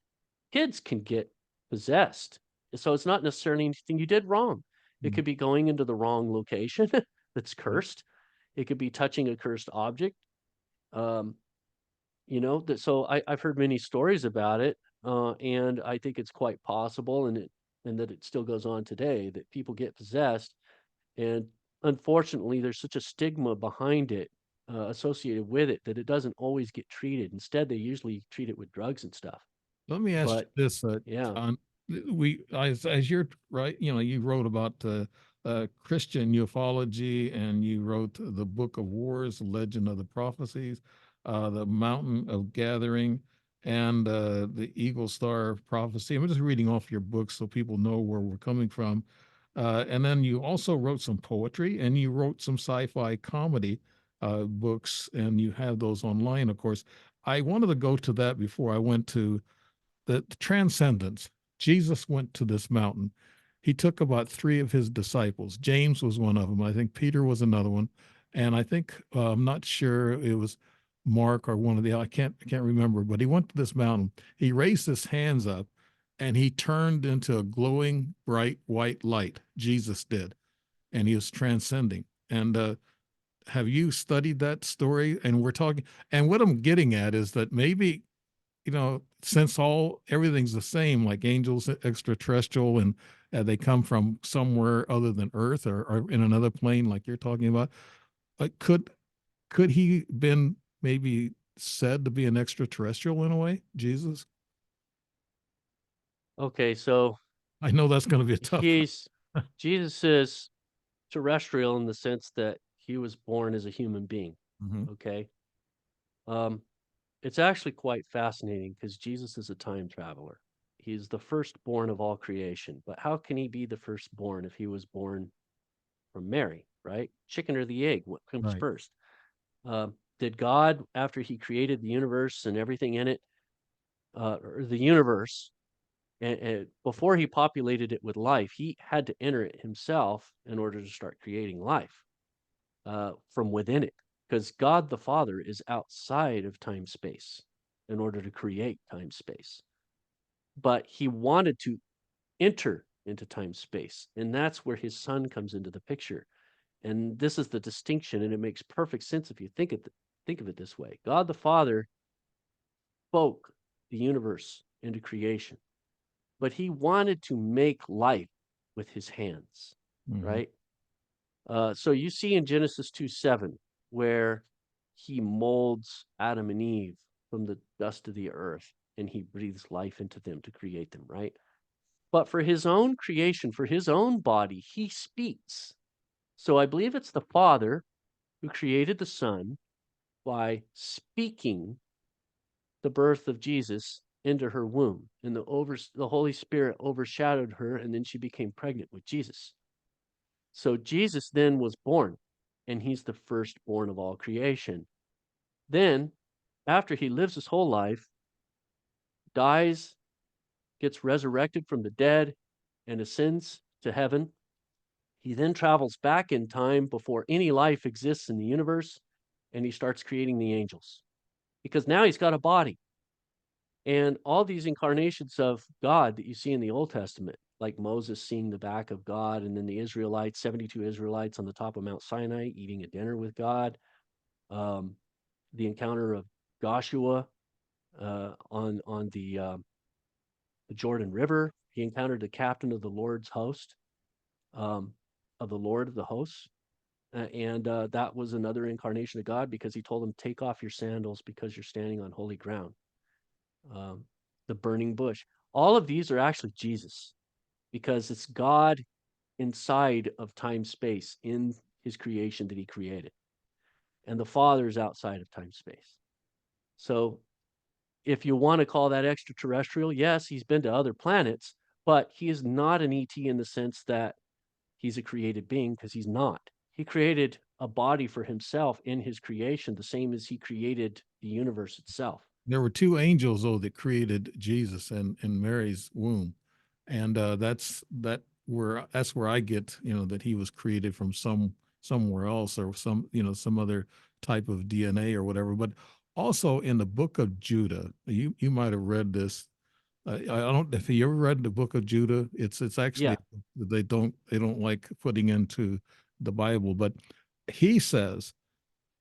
Kids can get possessed. So it's not necessarily anything you did wrong. It Hmm. could be going into the wrong location that's Right. cursed. It could be touching a cursed object. Um, that so I've heard many stories about it, and I think it's quite possible, and that it still goes on today that people get possessed, and unfortunately, there's such a stigma behind it, associated with it, that it doesn't always get treated. Instead, they usually treat it with drugs and stuff. Let me ask But you this, yeah, John. As you're right, you wrote about Christian ufology, and you wrote the Book of Wars, Legend of the Prophecies, the Mountain of Gathering, and the Eagle Star Prophecy. I'm just reading off your books so people know where we're coming from. And then you also wrote some poetry, and you wrote some sci-fi comedy books, and you have those online, of course. I wanted to go to that before I went to the transcendence. Jesus went to this mountain. He took about three of his disciples. James was one of them. I think Peter was another one, and I think I'm not sure it was Mark or one of the. I can't remember. But he went to this mountain. He raised his hands up, and he turned into a glowing, bright white light. Jesus did, and he was transcending. And have you studied that story? And we're talking, and what I'm getting at is that maybe, since everything's the same, like angels, extraterrestrial, and they come from somewhere other than Earth, or in another plane, like you're talking about, could he been maybe said to be an extraterrestrial in a way, Jesus? Okay, so I know that's going to be a tough one. he's Jesus is terrestrial in the sense that he was born as a human being. Mhm. Okay. Um, it's actually quite fascinating because Jesus is a time traveler. He's the firstborn of all creation. But how can he be the firstborn if he was born from Mary, right? Chicken or the egg, what comes Right. first? Did God, after he created the universe and everything in it, or the universe, and before he populated it with life, he had to enter it himself in order to start creating life from within it, because God the Father is outside of time space in order to create time space. But he wanted to enter into time space, and that's where his son comes into the picture. And this is the distinction, and it makes perfect sense if you think of it this way. God the Father spoke the universe into creation, but he wanted to make life with his hands, Mhm. right? So you see in Genesis 2:7, where he molds Adam and Eve from the dust of the earth and he breathes life into them to create them, right? But for his own creation, for his own body, he speaks. So I believe it's the Father who created the Son by speaking the birth of Jesus into her womb. And the Holy Spirit overshadowed her, and then she became pregnant with Jesus. So Jesus then was born, and he's the firstborn of all creation. Then, after he lives his whole life, dies, gets resurrected from the dead, and ascends to heaven, he then travels back in time before any life exists in the universe, and he starts creating the angels because now he's got a body. And all these incarnations of God that you see in the Old Testament, like Moses seeing the back of God, and then the Israelites, 72 Israelites on the top of Mount Sinai eating a dinner with God, um, the encounter of Joshua on the Jordan River. He encountered the captain of the Lord's host, um, of the Lord of the hosts. And that was another incarnation of God because he told him, take off your sandals because you're standing on holy ground. Um, the burning bush. All of these are actually Jesus because it's God inside of time space in his creation that he created. And the Father is outside of time space. So if you want to call that extraterrestrial, yes, he's been to other planets, but he is not an ET in the sense that he's a created being because he's not. He created a body for himself in his creation, the same as he created the universe itself. There were two angels though that created Jesus in Mary's womb, and that's where I get, that he was created from somewhere else, or some other type of DNA or whatever. But also in the book of Judah, you might have read this. I don't if you ever read the book of Judah. It's actually Yeah. they don't like putting into the Bible, but he says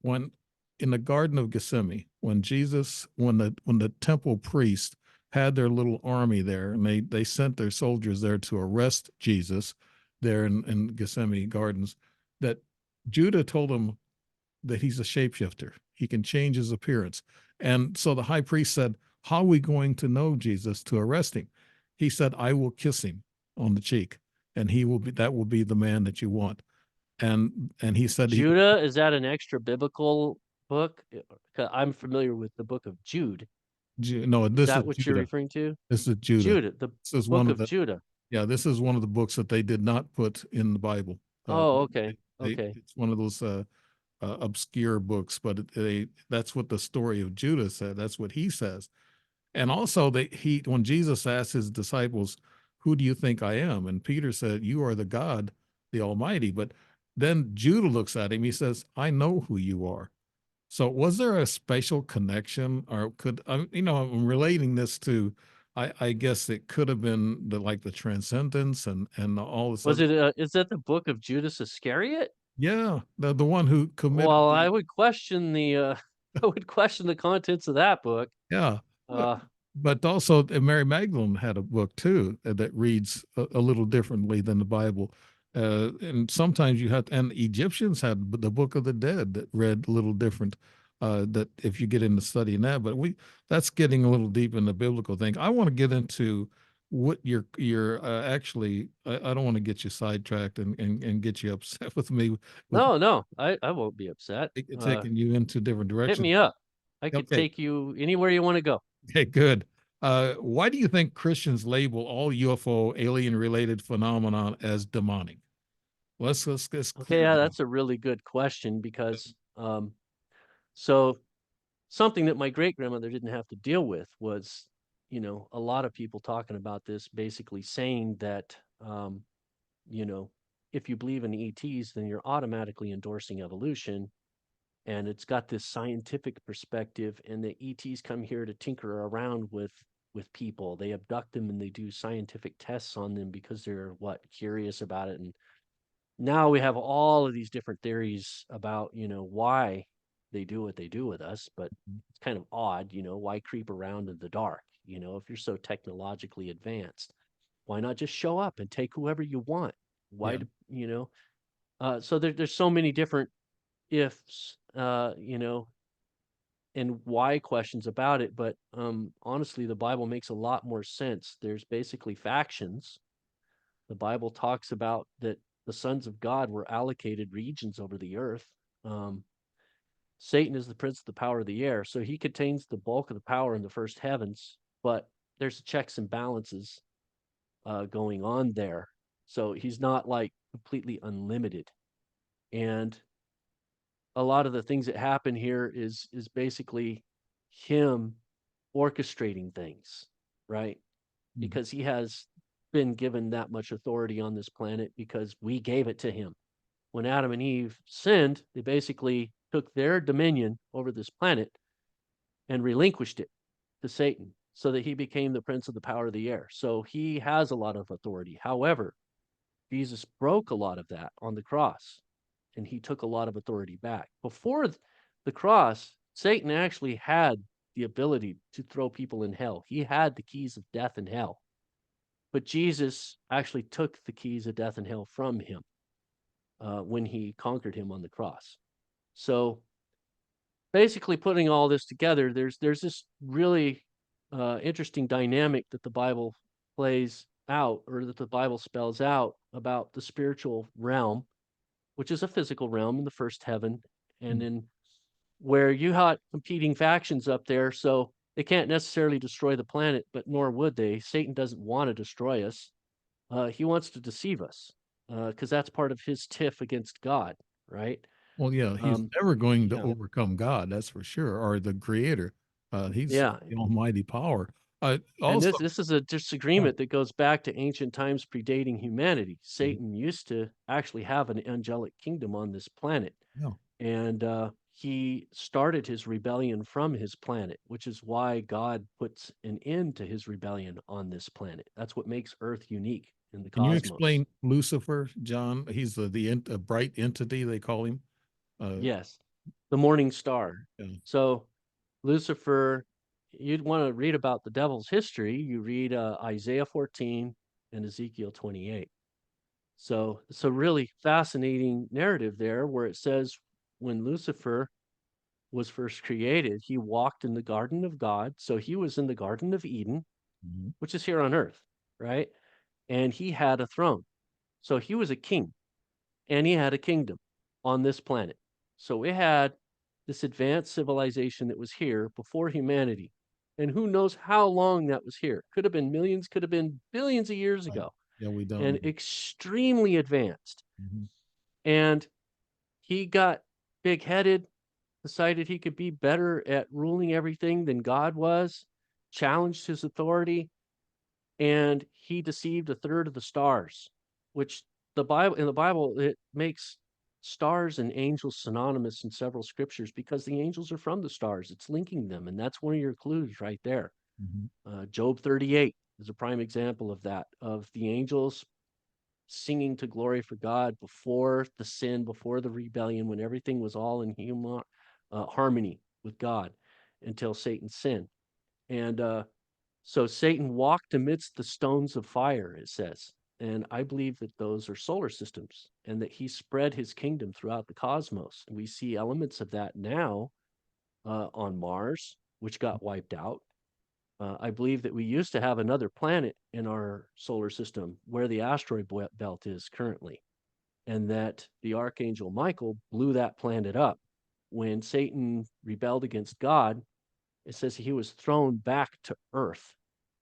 when in the Garden of Gethsemane, when the temple priests had their little army there, and they sent their soldiers there to arrest Jesus there in Gethsemane Gardens, that Judah told him that he's a shapeshifter. He can change his appearance. And so the high priest said, how are we going to know Jesus to arrest him? He said, I will kiss him on the cheek, and that will be the man that you want. And he said he Judah, is that an extra biblical book? 'Cause I'm familiar with the book of Jude. no, Is this is that what you're Judah. referring to? This is Judah. Judah, the This is one book of of the Judah. Yeah, this is one of the books that they did not put in the Bible. Oh, okay. Okay. It's one of those obscure books, but that's what the story of Judah said. That's what he says. And also, when Jesus asked his disciples, "Who do you think I am?" and Peter said, "You are the God, the Almighty." But then Judah looks at him. He says, "I know who you are." So, was there a special connection, or I'm relating this to I guess it could have been like the transcendence and all this Was other. it is that the book of Judas Iscariot? Yeah, the one who committed Well, I the. would question the I would question the contents of that book. Yeah, but, Uh but also Mary Magdalene had a book too that reads a little differently than the Bible. And sometimes you have, and Egyptians had the Book of the Dead that read a little different. That if you get into studying that, but that's getting a little deep in the biblical thing. I want to get into what you're actually. I don't want to get you sidetracked and get you upset with me with no, no, I won't be upset. taking you into different Hit directions. me up. I could Okay, take you anywhere you want to go. okay, good. Why do you think Christians label all UFO alien related phenomenon as demonic? Let's Okay, clear yeah, that up. that's a really good question because so something that my great grandmother didn't have to deal with was, a lot of people talking about this, basically saying that, you know, if you believe in ETs, then you're automatically endorsing evolution. And it's got this scientific perspective, and the ETs come here to tinker around with people. They abduct them and they do scientific tests on them because they're curious about it. And now we have all of these different theories about why they do what they do with us, but it's kind of odd. Why creep around in the dark? If you're so technologically advanced, why not just show up and take whoever you want? Why Yeah. do so there's so many different ifs, and why questions about it. But honestly, the Bible makes a lot more sense. There's basically factions. The Bible talks about that the sons of God were allocated regions over the earth. Um, Satan is the prince of the power of the air, so he contains the bulk of the power in the first heavens, but there's checks and balances going on there. So he's not like completely unlimited. And a lot of the things that happen here is basically him orchestrating things, right? Mhm. Because he has been given that much authority on this planet because we gave it to him. When Adam and Eve sinned, they basically took their dominion over this planet and relinquished it to Satan so that he became the prince of the power of the air. So he has a lot of authority. However, Jesus broke a lot of that on the cross and he took a lot of authority back. Before the cross, Satan actually had the ability to throw people in hell. He had the keys of death and hell. But Jesus actually took the keys of death and hell from him when he conquered him on the cross. So basically, putting all this together, there's this really interesting dynamic that the Bible plays out, or that the Bible spells out about the spiritual realm, which is a physical realm in the first heaven, and Mhm. then where you had competing factions up there, so they can't necessarily destroy the planet, but nor would they. Satan doesn't want to destroy us. He wants to deceive us because that's part of his tiff against God, right? Well, yeah, he's Um, never going to yeah, overcome God, that's for sure, or the Creator. He's yeah. the Almighty power. And Also, this is a oh, disagreement that goes back to ancient times predating humanity. mhm, Satan used to actually have an angelic kingdom on this planet, yeah. and he started his rebellion from his planet, which is why God puts an end to his rebellion on this planet. That's what makes Earth unique in the Can you cosmos. explain Lucifer, John? He's a bright entity they call him. Uh, Yes, the morning star. yeah. So Lucifer, you'd want to read about the devil's history. You read Isaiah 14 and Ezekiel 28. So it's a really fascinating narrative there where it says when Lucifer was first created, he walked in the garden of God. So he was in the Garden of Eden, Mhm. which is here on earth, right? And he had a throne. So he was a king and he had a kingdom on this planet. So we had this advanced civilization that was here before humanity. And who knows how long that was here? Could have been millions, could have been billions of years Right. ago, Yeah, we don't and know. extremely advanced. Mhm. And he got big headed, decided he could be better at ruling everything than God was, challenged his authority, and he deceived a third of the stars, which the Bible it makes stars and angels synonymous in several scriptures because the angels are from the stars. It's linking them, and that's one of your clues right there. Mhm. Job 38 is a prime example of that, of the angels singing to glory for God before the sin, before the rebellion, when everything was all in harmony with God until Satan sinned. And so Satan walked amidst the stones of fire, it says. And I believe that those are solar systems and that he spread his kingdom throughout the cosmos. And we see elements of that now on Mars, which got wiped out. I believe that we used to have another planet in our solar system where the asteroid belt is currently, and that the archangel Michael blew that planet up. When Satan rebelled against God, it says he was thrown back to Earth.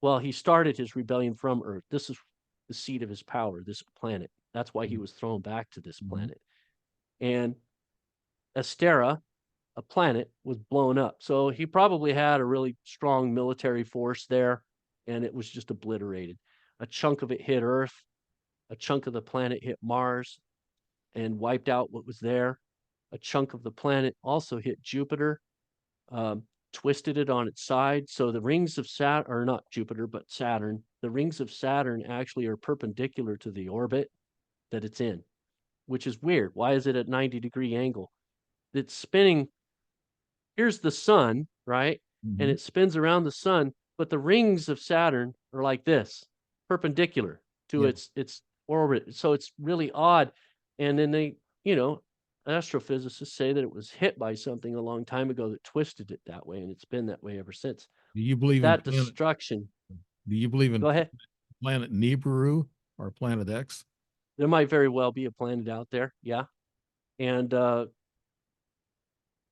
Well, he started his rebellion from Earth. This is the seat of his power, this planet. That's why he was thrown back to this Mhm. planet. And Astera, a planet, was blown up. So he probably had a really strong military force there, and it was just obliterated. A chunk of it hit Earth, a chunk of the planet hit Mars and wiped out what was there. A chunk of the planet also hit Jupiter, twisted it on its side. So the rings of Saturn, or not Jupiter, but Saturn, the rings of Saturn actually are perpendicular to the orbit that it's in, which is weird. Why is it at 90-degree angle? It's spinning. Here's the sun, right? And Mhm. it spins around the sun, but the rings of Saturn are like this, perpendicular to Yeah. its orbit. So it's really odd. And then they, you know, astrophysicists say that it was hit by something a long time ago that twisted it that way, and it's been that way ever since. Do you But believe in that planet? destruction, Do you believe in go ahead. planet Nibiru or Planet X? There might very well be a planet out there, yeah. And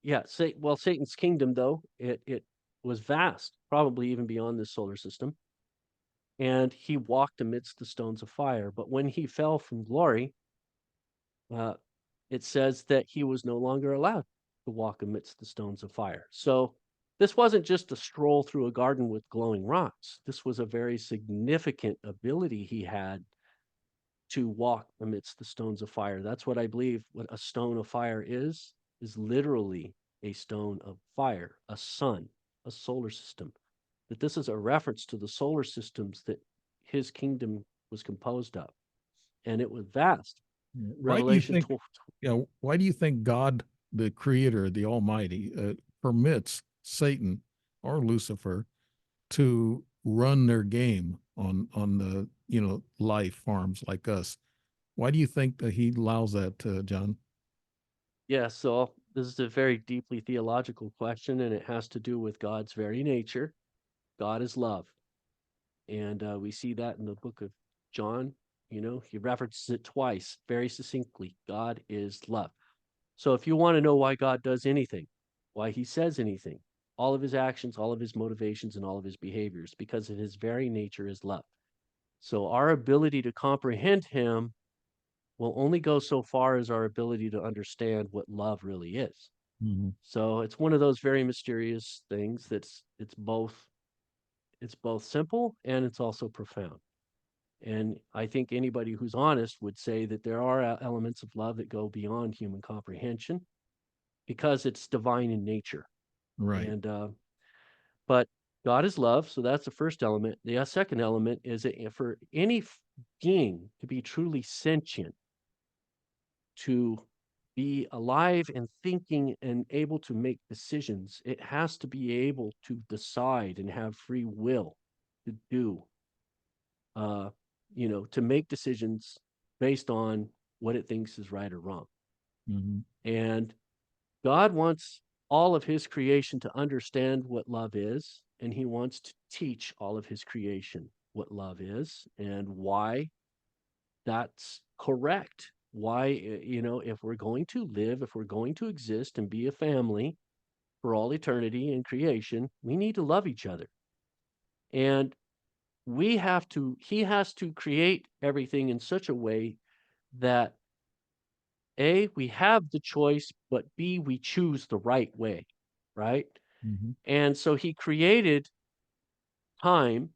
yeah, well, Satan's kingdom though, it was vast, probably even beyond this solar system. And he walked amidst the stones of fire. But when he fell from glory, uh, it says that he was no longer allowed to walk amidst the stones of fire. So this wasn't just a stroll through a garden with glowing rocks. This was a very significant ability he had to walk amidst the stones of fire. That's what I believe what a stone of fire is literally a stone of fire, a sun, a solar system. That this is a reference to the solar systems that his kingdom was composed of. And it was vast. Why do you Revelation think? 12. Why do you think God, the Creator, the Almighty, permits Satan or Lucifer to run their game on the life forms like us? Why do you think that He allows that, John? Yeah, so this is a very deeply theological question, and it has to do with God's very nature. God is love. And we see that in the book of John. He references it twice very succinctly. God is love. So if you want to know why God does anything, why he says anything, all of his actions, all of his motivations, and all of his behaviors, because of his very nature is love. So our ability to comprehend him will only go so far as our ability to understand what love really is. Mhm. So it's one of those very mysterious things that's it's both simple and it's also profound. And I think anybody who's honest would say that there are elements of love that go beyond human comprehension because it's divine in nature. Right. And but God is love, so that's the first element. The second element is that for any being to be truly sentient, to be alive and thinking and able to make decisions, it has to be able to decide and have free will to do, uh, to make decisions based on what it thinks is right or wrong. Mhm. And God wants all of his creation to understand what love is, and he wants to teach all of his creation what love is and why that's correct. Why, if we're going to live, if we're going to exist and be a family for all eternity in creation, we need to love each other. And he has to create everything in such a way that A, we have the choice, but B, we choose the right way, right? Mhm. And so he created time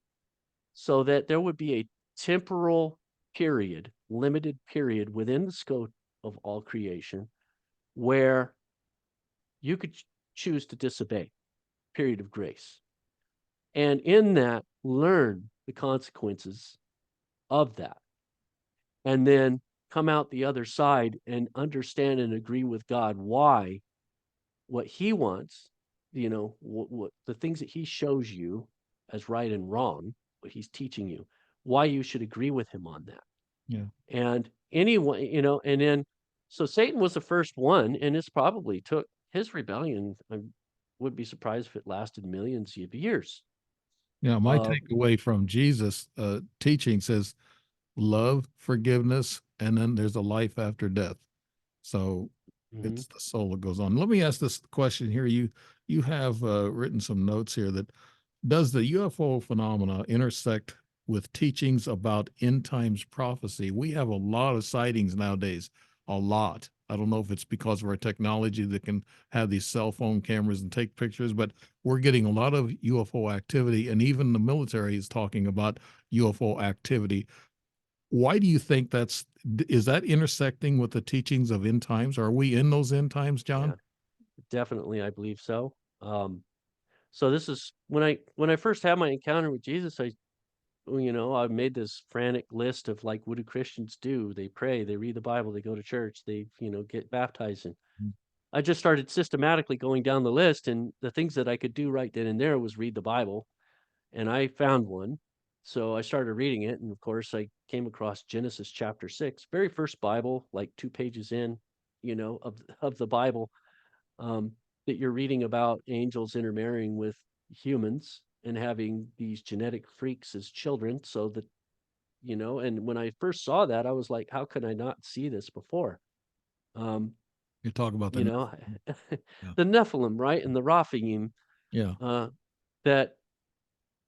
so that there would be a temporal period, limited period within the scope of all creation where you could choose to disobey, period of grace. and in that learn the consequences of that, and then come out the other side and understand and agree with God why what he wants, what the things that he shows you as right and wrong, what he's teaching you, why you should agree with him on that. Yeah. And anyone, and then so Satan was the first one, and it's probably took his rebellion. I would be surprised if it lasted millions of years. Yeah. My Uh, takeaway from Jesus' teaching says love, forgiveness, and then there's a life after death. So mhm. it's the soul that goes on. Let me ask this question here. You have written some notes here that does the UFO phenomena intersect with teachings about end times prophecy? We have a lot of sightings nowadays, a lot. I don't know if it's because of our technology that can have these cell phone cameras and take pictures, but we're getting a lot of UFO activity, and even the military is talking about UFO activity. Why do you think is that intersecting with the teachings of end times? Are we in those end times, John? Yeah, definitely, I believe so. So this is when I first had my encounter with Jesus. I made this frantic list of like, what do Christians do? They pray, they read the Bible, they go to church, they get baptized, and Mm. I just started systematically going down the list, and the things that I could do right then and there was read the Bible, and I found one. So I started reading it, and of course I came across Genesis chapter 6, very first Bible, like 2 pages in, of the Bible, um, that you're reading about angels intermarrying with humans and having these genetic freaks as children, so that and when I first saw that, I was like, how could I not see this before? Um, You talk about you the know, yeah, the Nephilim, right? And the Raphaim, yeah. uh, that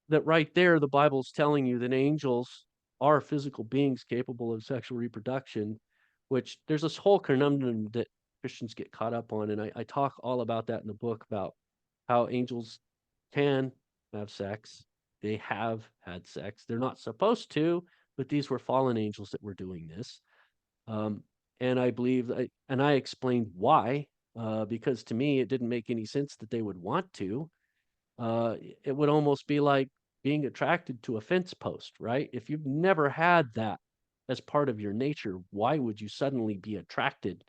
that right there, the Bible's telling you that angels are physical beings capable of sexual reproduction, which there's this whole conundrum that Christians get caught up on. And I talk all about that in the book, about how angels can have sex. They have had sex. They're not supposed to, but these were fallen angels that were doing this. Um, and I believe, and I explained why, because to me, it didn't make any sense that they would want to. It would almost be like being attracted to a fence post, right? If you've never had that as part of your nature, why would you suddenly be attracted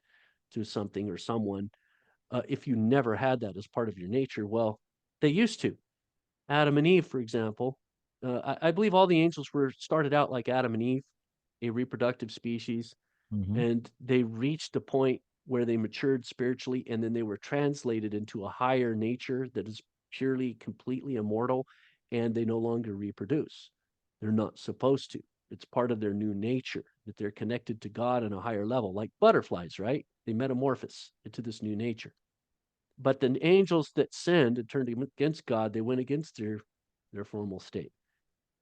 to something or someone, if you never had that as part of your nature? Well, they used to. Adam and Eve, for example. I believe all the angels were started out like Adam and Eve, a reproductive species, Hmm. and they reached a point where they matured spiritually, and then they were translated into a higher nature that is purely, completely immortal, and they no longer reproduce. They're not supposed to. It's part of their new nature that they're connected to God on a higher level, like butterflies, right? They metamorphose into this new nature. But the angels that sinned and turned against God, they went against their formal state.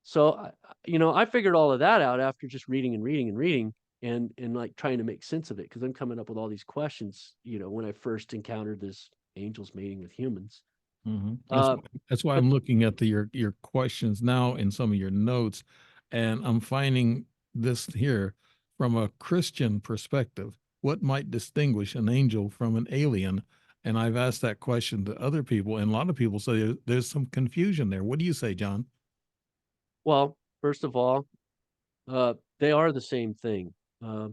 So I figured all of that out after just reading and reading and reading, and like trying to make sense of it, because I'm coming up with all these questions. When I first encountered this angels mating with humans. Hmm. Uh, That's why but I'm looking at your questions now in some of your notes, and I'm finding this here from a Christian perspective. What might distinguish an angel from an alien? And I've asked that question to other people, and a lot of people say there's some confusion there. What do you say, John? well, first of all, they are the same thing. Uh,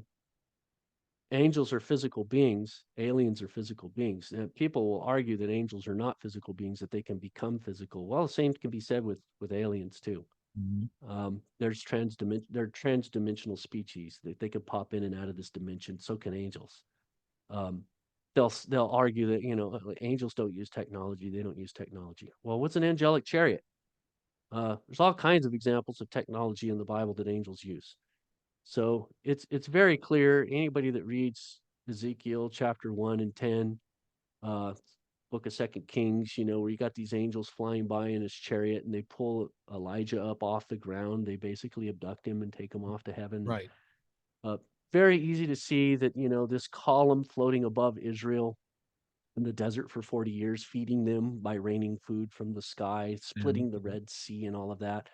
Angels are physical beings. Aliens are physical beings. And people will argue that angels are not physical beings; that they can become physical. Well, the same can be said with aliens too. Mhm. They're transdimensional species. They can pop in and out of this dimension. So can angels. Um, they'll argue that like, angels don't use technology. They don't use technology. Well, what's an angelic chariot? There's all kinds of examples of technology in the Bible that angels use. So it's very clear. Anybody that reads Ezekiel chapter 1 and 10, uh, book of Second Kings, where you got these angels flying by in his chariot, and they pull Elijah up off the ground. They basically abduct him and take him off to heaven. Right. Uh, Very easy to see that this column floating above Israel in the desert for 40 years, feeding them by raining food from the sky, And splitting the Red Sea, and all of that.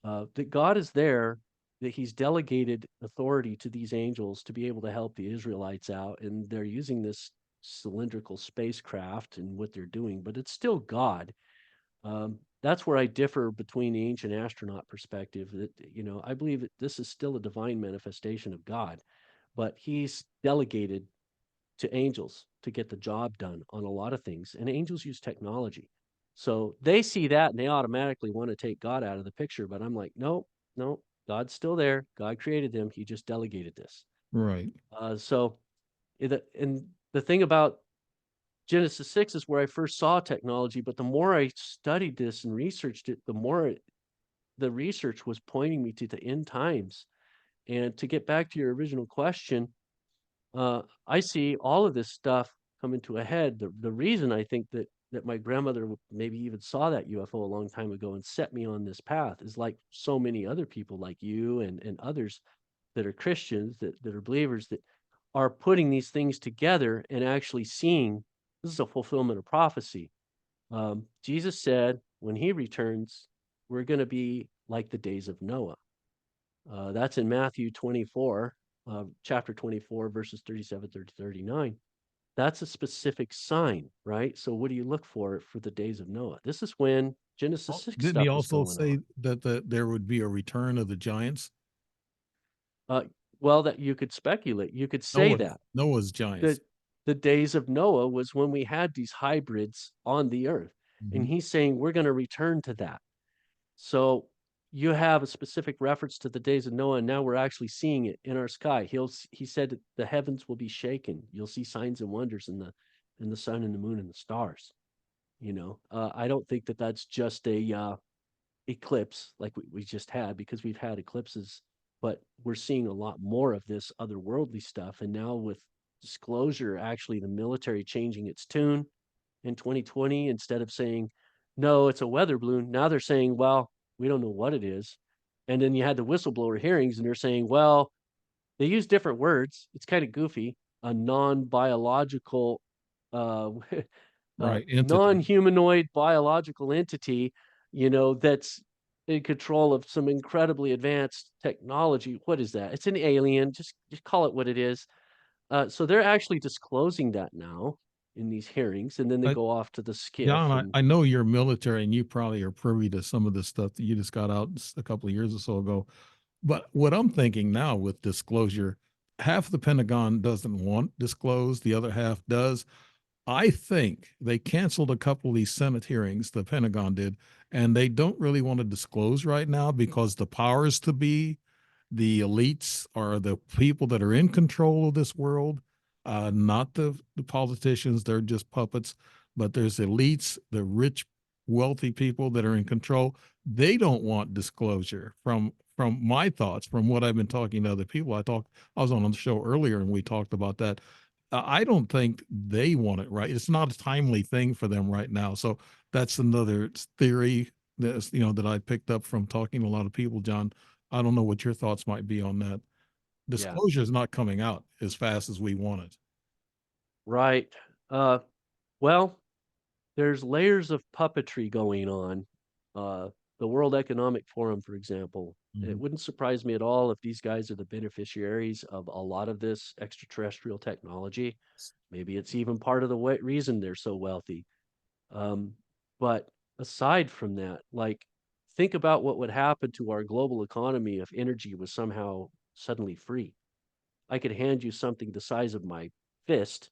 That God is there, that He's delegated authority to these angels to be able to help the Israelites out, and they're using this cylindrical spacecraft and what they're doing, but it's still God. That's where I differ between the ancient astronaut perspective. That I believe that this is still a divine manifestation of God, but He's delegated to angels to get the job done on a lot of things, and angels use technology. So they see that and they automatically want to take God out of the picture. But I'm like, no, no, God's still there. God created them. He just delegated this. Right. So, and the thing about Genesis 6 is where I first saw technology, but the more I studied this and researched it, the more the research was pointing me to the end times. And to get back to your original question, I see all of this stuff coming to a head. The reason I think that my grandmother maybe even saw that UFO a long time ago and set me on this path is like so many other people like you and others that are Christians, that are believers, that are putting these things together and actually seeing this is a fulfillment of prophecy. Jesus said when he returns, we're going to be like the days of Noah. That's in Matthew 24, chapter 24, verses 37 through 39. That's a specific sign, right? So what do you look for the days of Noah? This is when Genesis Oh, 6 didn't he stuff was also going on. say that there would be a return of the giants? Uh, well, that you could speculate. You could say Noah's that Noah's giants. the the days of Noah was when we had these hybrids on the earth. And Mhm. he's saying we're going to return to that. So you have a specific reference to the days of Noah, and now we're actually seeing it in our sky. He said the heavens will be shaken. You'll see signs and wonders in the sun and the moon and the stars. I don't think that that's just a eclipse like we just had, because we've had eclipses, but we're seeing a lot more of this otherworldly stuff. And now with disclosure, actually the military changing its tune in 2020, instead of saying, no, it's a weather balloon, now they're saying, well, we don't know what it is. And then you had the whistleblower hearings and they're saying, well, they use different words. It's kind of goofy. A non biological, uh, Right. Entity. non-humanoid biological entity, that's in control of some incredibly advanced technology. What is that? It's an alien. Just call it what it is. So they're actually disclosing that now in these hearings, and then they But go off to the skiff. John, And I know you're military and you probably are privy to some of the stuff that you just got out a couple of years or so ago. But what I'm thinking now with disclosure, half the Pentagon doesn't want disclosed, the other half does. I think they canceled a couple of these Senate hearings, the Pentagon did, and they don't really want to disclose right now because the powers to be, the elites, are the people that are in control of this world, not the politicians. They're just puppets. But there's elites, the rich, wealthy people that are in control. They don't want disclosure. From my thoughts, from what I've been talking to other people, I was on the show earlier and we talked about that. I don't think they want it right. It's not a timely thing for them right now. So that's another theory that I picked up from talking to a lot of people, John. I don't know what your thoughts might be on that. yeah, Disclosure is not coming out as fast as we want it. right. Uh, well, there's layers of puppetry going on. Uh, the World Economic Forum, for example, it Mhm. wouldn't surprise me at all if these guys are the beneficiaries of a lot of this extraterrestrial technology. Maybe it's even part of the reason they're so wealthy. Um, but aside from that, like, think about what would happen to our global economy if energy was somehow suddenly free. I could hand you something the size of my fist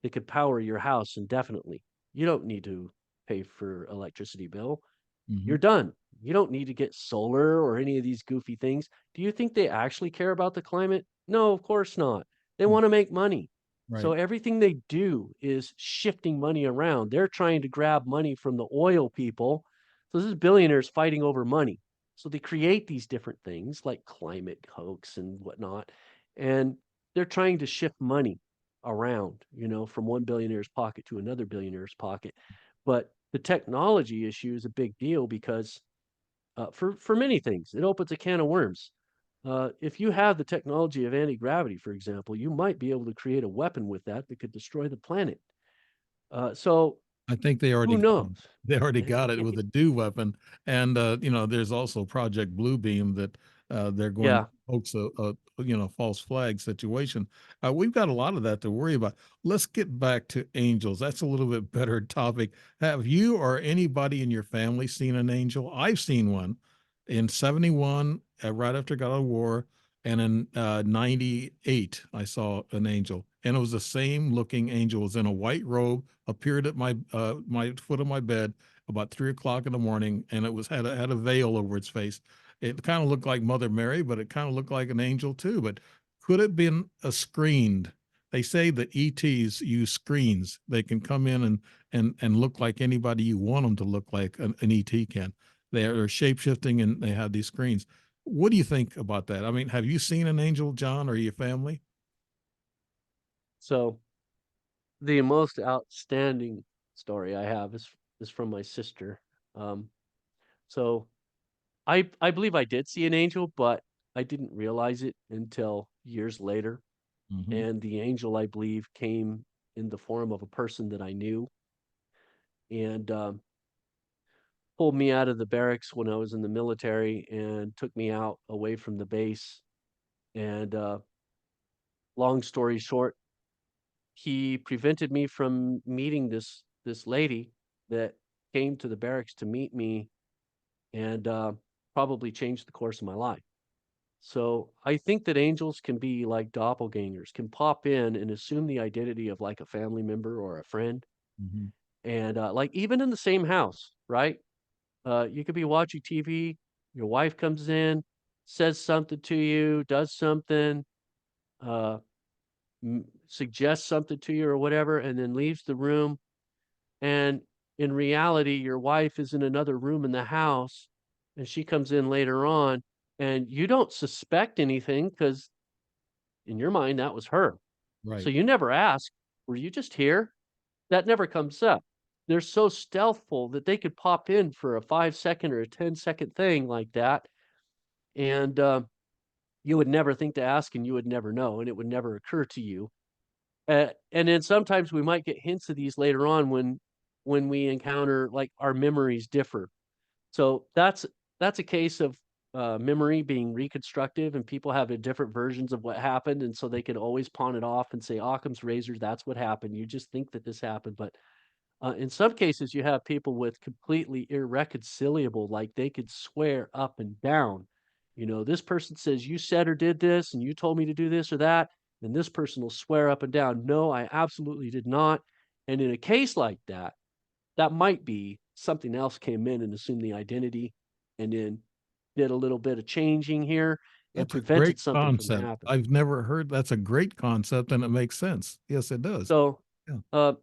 that could power your house indefinitely. You don't need to pay for electricity bill. Mhm. You're done. You don't need to get solar or any of these goofy things. Do you think they actually care about the climate? No, of course not. They Mm. want to make money. So Right. everything they do is shifting money around. They're trying to grab money from the oil people. So this is billionaires fighting over money. So they create these different things like climate hoax and whatnot. And they're trying to shift money around, from one billionaire's pocket to another billionaire's pocket. But the technology issue is a big deal because for many things, it opens a can of worms. If you have the technology of anti gravity, for example, you might be able to create a weapon with that could destroy the planet. So I think they already who got knows? it. They already got it with a do weapon. And there's also Project Bluebeam that they're going to Yeah. hoax a false flag situation. We've got a lot of that to worry about. Let's get back to angels. That's a little bit better topic. Have you or anybody in your family seen an angel? I've seen one in 71, right after I got out of war, and in 98, I saw an angel, and it was the same looking angel. It was in a white robe, appeared at my foot of my bed about 3 o'clock in the morning, and it was had a veil over its face. It kind of looked like Mother Mary, but it kind of looked like an angel too. But could it have been a screened? They say that ETs use screens. They can come in and look like anybody you want them to look like an ET can. They are shape shifting and they have these screens. What do you think about that? I mean, have you seen an angel, John, or your family? So the most outstanding story I have is from my sister. Um, so I believe I did see an angel, but I didn't realize it until years later. Hmm. And the angel, I believe, came in the form of a person that I knew, and pulled me out of the barracks when I was in the military and took me out away from the base. And long story short, he prevented me from meeting this lady that came to the barracks to meet me, and probably changed the course of my life. So I think that angels can be like doppelgangers, can pop in and assume the identity of like a family member or a friend. Hmm. And like even in the same house, right? You could be watching TV, your wife comes in, says something to you, does something, uh, suggests something to you or whatever, and then leaves the room. And in reality, your wife is in another room in the house, and she comes in later on, and you don't suspect anything because in your mind that was her. So Right. you never ask, "Were you just here?" That never comes up. They're so stealthful that they could pop in for a 5-second or a 10-second thing like that, and you would never think to ask, and you would never know, and it would never occur to you. And then sometimes we might get hints of these later on when we encounter like our memories differ. So that's a case of memory being reconstructive, and people have different versions of what happened, and so they can always pawn it off and say Occam's razor. That's what happened. You just think that this happened, but in some cases, you have people with completely irreconcilable, like they could swear up and down. You know, this person says, "You said or did this, and you told me to do this or that." And this person will swear up and down, "No, I absolutely did not." And in a case like that, that might be something else came in and assumed the identity and then did a little bit of changing here and That's a great prevented something from concept. happening. I've never heard. That's a great concept, and it makes sense. Yes, it does. So, Yeah. uh,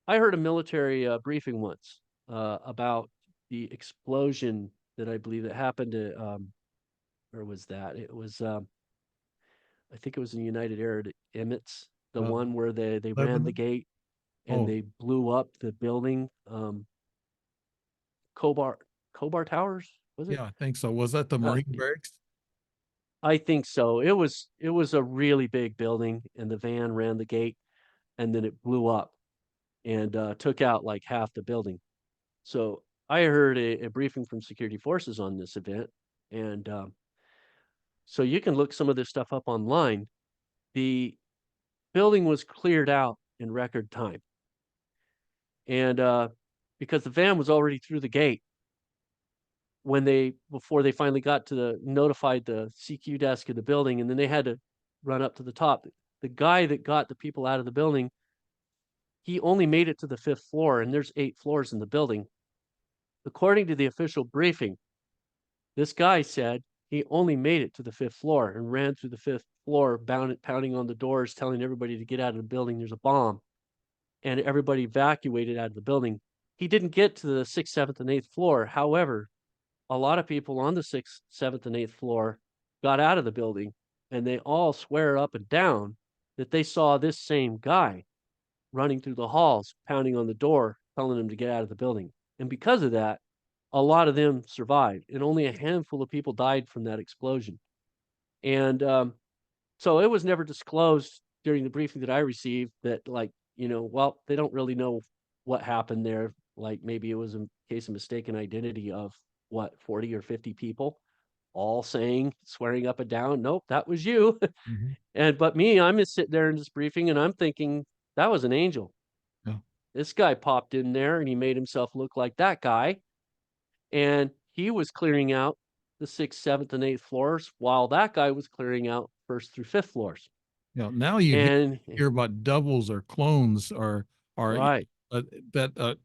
I heard a military briefing once about the explosion that I believe that happened to, where was that? It was, I think it was in United Arab Emirates, the Uh, one where they ran the Lebanon. gate and Oh, they blew up the building, Kobar Kobar Towers, was it? yeah, I think so. Was that the Marine Y- barracks? I think so. It was a really big building, and the van ran the gate, and then it blew up and took out like half the building. So I heard a briefing from security forces on this event, and so you can look some of this stuff up online. The building was cleared out in record time, and because the van was already through the gate when they before they finally got to the notified the CQ desk in the building, and then they had to run up to the top. The guy that got the people out of the building, he only made it to the fifth floor, and there's 8 floors in the building. According to the official briefing, this guy said he only made it to the fifth floor and ran through the fifth floor, pounding on the doors, telling everybody to get out of the building. There's a bomb, and everybody evacuated out of the building. He didn't get to the sixth, seventh, and eighth floor. However, a lot of people on the sixth, seventh, and eighth floor got out of the building, and they all swear up and down that they saw this same guy running through the halls, pounding on the door, telling them to get out of the building. And because of that, a lot of them survived, and only a handful of people died from that explosion. And so it was never disclosed during the briefing that I received that, like, well, they don't really know what happened there. Like maybe it was a case of mistaken identity of what 40 or 50 people. all saying, swearing up and down, nope, that was you. Mhm. And but me, I'm just sitting there in this briefing and I'm thinking, that was an angel. Yeah. This guy popped in there and he made himself look like that guy. And he was clearing out the sixth, seventh, and eighth floors while that guy was clearing out first through fifth floors. Yeah. Now you And hear about doubles or clones or right. uh, that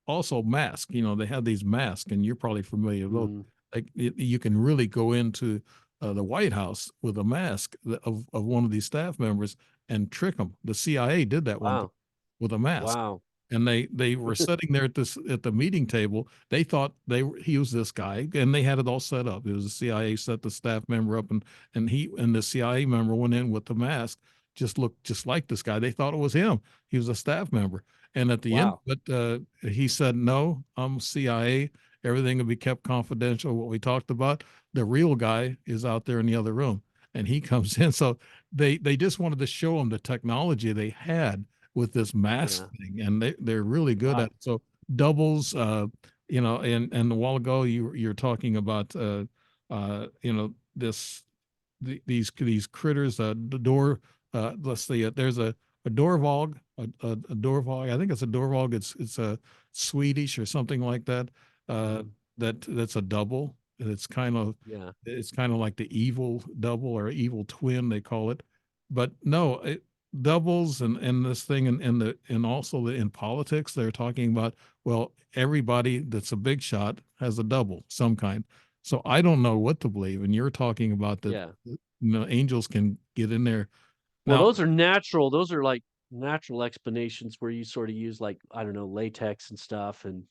also mask. You know, they have these masks, and you're probably familiar with those. Mm, Like you can really go into the White House with a mask of one of these staff members and trick them. The CIA did that one time wow. with a mask, Wow. and they were sitting there at the meeting table. They thought he was this guy, and they had it all set up. It was the CIA set the staff member up, and he and the CIA member went in with the mask, just looked just like this guy. They thought it was him. He was a staff member, and at the end, Wow. but he said, "No, I'm CIA. Everything will be kept confidential. What we talked about. The real guy is out there in the other room." And he comes in. So they just wanted to show him the technology they had with this mask Yeah. thing, and they're really good at Wow. it. So doubles, you know, and a while ago you're talking about you know, these critters, the door. Let's see, there's a Dorvog, a Dorvog. I think it's a Dorvog. It's a Swedish or something like that. Uh, Mm, that's a double. And yeah. it's kind of like the evil double or evil twin they call it. But no, doubles and this thing and also in politics they're talking about, well, everybody that's a big shot has a double some kind. So I don't know what to believe, and you're talking about that, Yeah. you know, angels can get in there Well, now. those are natural. Those are like natural explanations where you sort of use like, I don't know, latex and stuff and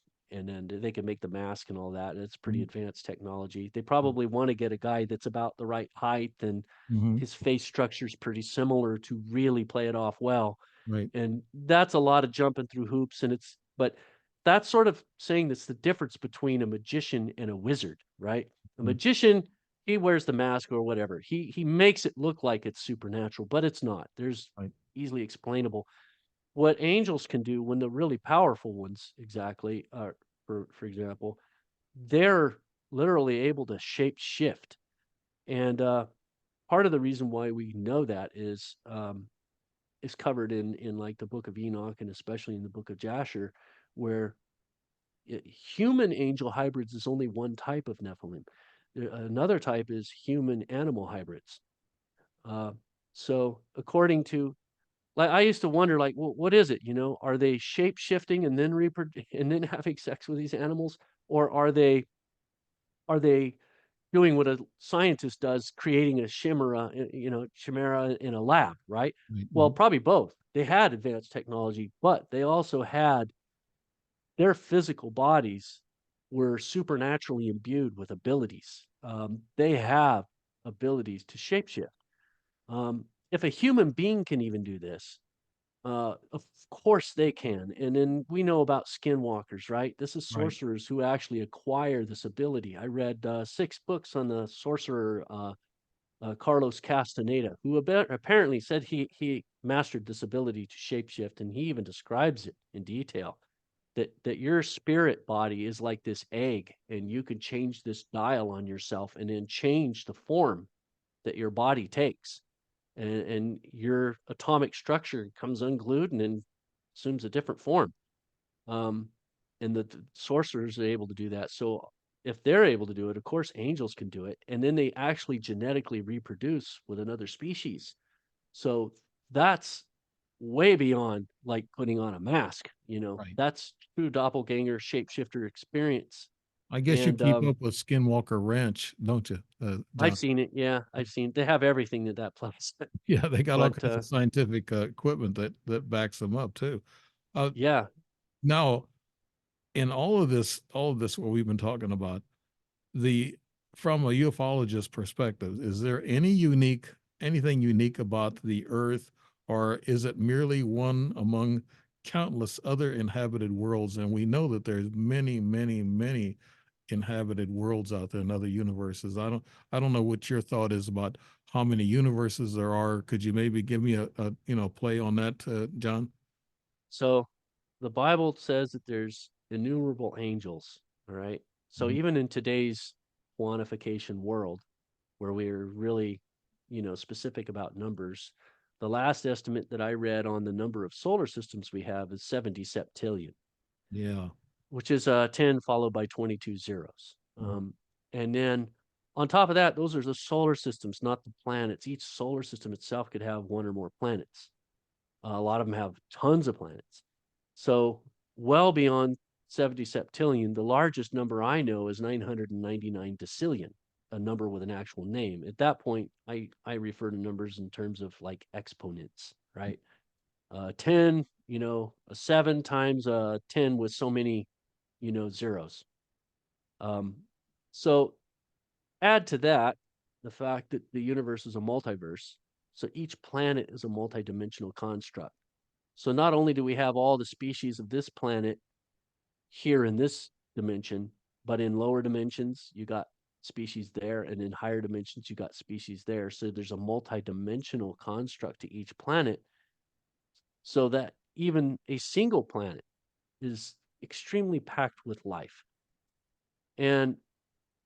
then they can make the mask and all that. And it's pretty Mhm. advanced technology. They probably want to get a guy that's about the right height and Mhm. his face structure is pretty similar to really play it off well. Right. And that's a lot of jumping through hoops and it's but that's sort of saying that's the difference between a magician and a wizard, right? A Mm. magician, he wears the mask or whatever. He makes it look like it's supernatural, but it's not. There's Right. easily explainable. What angels can do when the really powerful ones exactly are for example, they're literally able to shape shift. And part of the reason why we know that is covered in like the book of Enoch and especially in the book of Jasher, where human angel hybrids is only one type of Nephilim. Another type is human animal hybrids. Uh, so according to like I used to wonder like well, what is it? You know, are they shape shifting and then and then having sex with these animals, or are they doing what a scientist does, creating a chimera in a lab, right? Right. Well, Mhm. probably both. They had advanced technology, but they also had their physical bodies were supernaturally imbued with abilities. They have abilities to shapeshift. If a human being can even do this, of course they can. And then we know about skinwalkers, right? This is Right. sorcerers who actually acquire this ability. I read 6 books on the sorcerer Carlos Castaneda, who apparently said he mastered this ability to shapeshift, and he even describes it in detail. That your spirit body is like this egg, and you can change this dial on yourself, and then change the form that your body takes, and your atomic structure comes unglued and then assumes a different form. Um, and the sorcerers are able to do that. So if they're able to do it, of course, angels can do it. And then they actually genetically reproduce with another species. So that's way beyond like putting on a mask, you know, Right. that's true doppelganger shapeshifter experience. I guess you And keep up with Skinwalker Ranch, don't you, I've John? seen it. Yeah, I've seen they have everything at that place. Yeah, they got all But kinds of scientific equipment that backs them up too. Uh, yeah, Now, in all of this, what we've been talking about, the from a ufologist perspective, is there anything unique about the Earth, or is it merely one among countless other inhabited worlds? And we know that there's many, many, many inhabited worlds out there in other universes. I don't know what your thought is about how many universes there are. Could you maybe give me a you know, play on that, John? so the Bible says that there's innumerable angels. All right. So Mhm. even in today's quantification world where we're really, specific about numbers. The last estimate that I read on the number of solar systems we have is 70 septillion, Yeah. which is 10 followed by 22 zeros. Mm. And then on top of that, those are the solar systems, not the planets. Each solar system itself could have one or more planets. A lot of them have tons of planets. So, well beyond 70 septillion, the largest number I know is 999 decillion, a number with an actual name. At that point, I refer to numbers in terms of like exponents, right? 10, a 7 times a 10 with so many, zeros. Um, so add to that the fact that the universe is a multiverse. So each planet is a multidimensional construct. So not only do we have all the species of this planet here in this dimension, but in lower dimensions, you got species there, and in higher dimensions, you got species there. So there's a multidimensional construct to each planet, so that even a single planet is extremely packed with life. And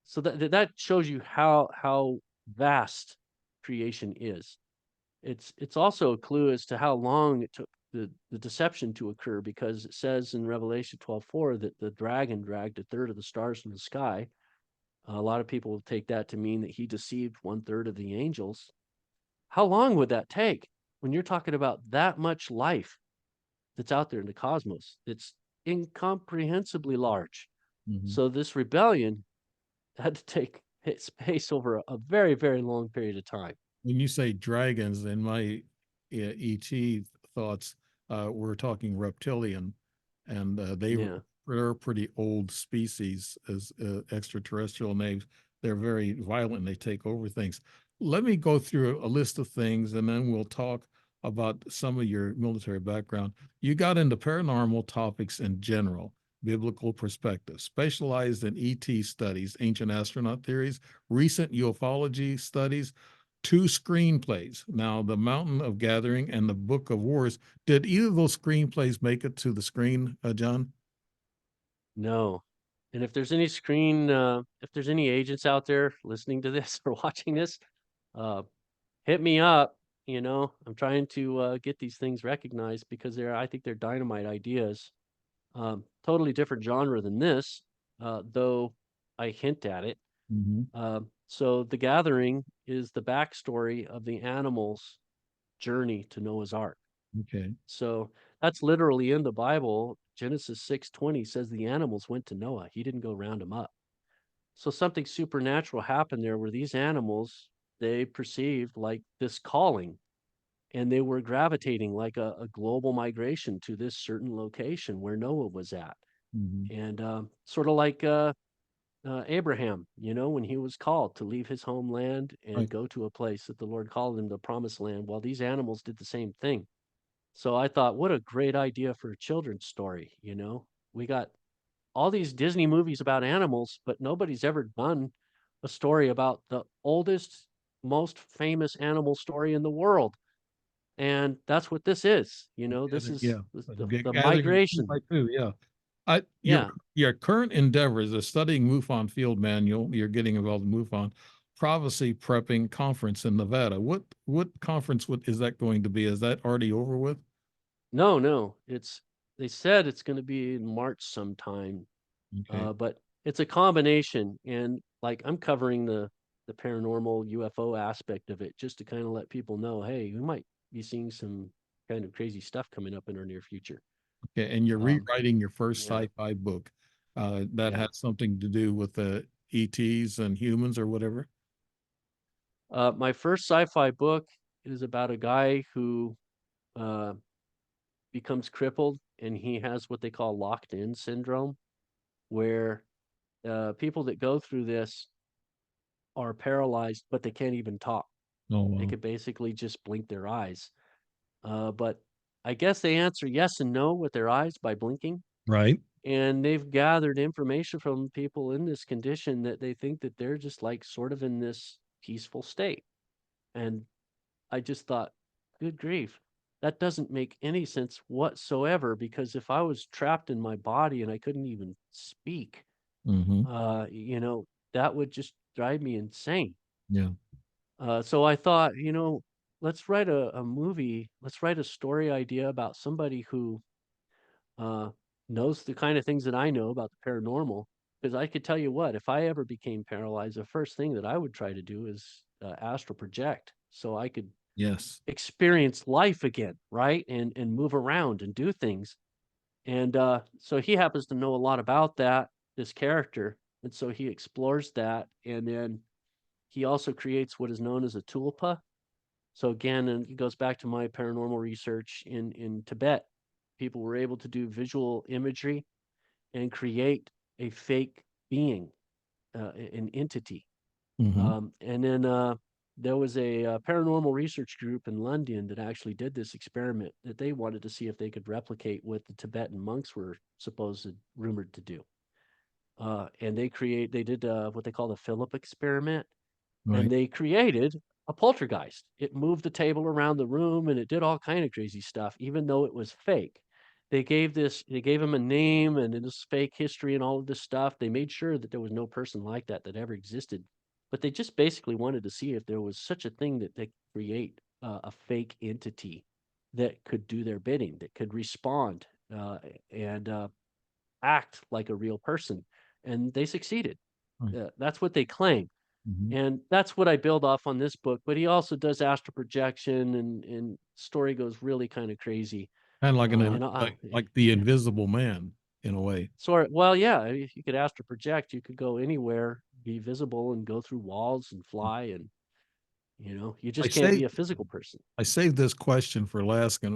so that shows you how vast creation is. It's also a clue as to how long it took the deception to occur, because it says in Revelation 12:4 that the dragon dragged a third of the stars from the sky. A lot of people take that to mean that he deceived one third of the angels. How long would that take when you're talking about that much life that's out there in the cosmos? It's incomprehensibly large. Mhm. So this rebellion had to take its pace over a very, very long period of time. When you say dragons, in my ET thoughts, we're talking reptilian, and Yeah. they're a pretty old species as extraterrestrial names. They're very violent and they take over things. Let me go through a list of things and then we'll talk about some of your military background. You got into paranormal topics in general, biblical perspective, specialized in ET studies, ancient astronaut theories, recent ufology studies, two screenplays. Now, The Mountain of Gathering and The Book of Wars. Did either of those screenplays make it to the screen, John? No. And if there's any agents out there listening to this or watching this, uh, hit me up. I'm trying to get these things recognized because I think they're dynamite ideas. Totally different genre than this, though I hint at it. Mm-hmm. So The Gathering is the backstory of the animals' journey to Noah's Ark. Okay. So that's literally in the Bible. Genesis 6:20 says the animals went to Noah. He didn't go round them up. So something supernatural happened there where these animals, they perceived like this calling, and they were gravitating like a global migration to this certain location where Noah was at. Mm-hmm. And sort of like Abraham, when he was called to leave his homeland and Right. go to a place that the Lord called him, the promised land. Well, these animals did the same thing. So I thought, what a great idea for a children's story. We got all these Disney movies about animals, but nobody's ever done a story about the oldest, most famous animal story in the world. And that's what this is. This is Yeah. the Gathering migration. by two. Yeah. I Yeah. your current endeavors are studying MUFON field manual. You're getting involved in MUFON prophecy prepping conference in Nevada. What conference is that going to be? Is that already over with? No, no. They said it's going to be in March sometime. Okay. But it's a combination, and like I'm covering the paranormal UFO aspect of it just to kind of let people know, hey, we might be seeing some kind of crazy stuff coming up in our near future. Okay. And you're Um, rewriting your first yeah, sci-fi book. That yeah. has something to do with the ETs and humans or whatever. My first sci-fi book is about a guy who uh, becomes crippled, and he has what they call locked-in syndrome, where people that go through this are paralyzed, but they can't even talk. Oh They wow. could basically just blink their eyes. But I guess they answer yes and no with their eyes by blinking. Right. And they've gathered information from people in this condition that they think that they're just like sort of in this peaceful state. And I just thought, good grief, that doesn't make any sense whatsoever. Because if I was trapped in my body and I couldn't even speak, Mm-hmm. uh, you know, that would just drive me insane. Yeah. So I thought, let's write a movie. Let's write a story idea about somebody who uh, knows the kind of things that I know about the paranormal. Because I could tell you what, if I ever became paralyzed, the first thing that I would try to do is astral project, so I could Yes. experience life again, right? And move around and do things. And so he happens to know a lot about that, this character, and so he explores that, and then he also creates what is known as a tulpa. So again, and it goes back to my paranormal research in Tibet. People were able to do visual imagery and create a fake being, an entity. Hmm. And then there was a paranormal research group in London that actually did this experiment that they wanted to see if they could replicate what the Tibetan monks were supposed rumored to do. And they did what they call the Philip experiment, and Right. they created a poltergeist. It moved the table around the room and it did all kind of crazy stuff, even though it was fake. They gave him a name and this fake history and all of this stuff. They made sure that there was no person like that that ever existed, but they just basically wanted to see if there was such a thing that they could create a fake entity that could do their bidding, that could respond and act like a real person. And they succeeded. Right. That's what they claim, Hmm. and that's what I build off on this book. But he also does astral projection, and story goes really kind of crazy. Kind of like And like the yeah, Invisible Man in a way. sort well, yeah. If you could astral project, you could go anywhere, be visible, and go through walls and fly, and you I just can't say be a physical person. I saved this question for last. Can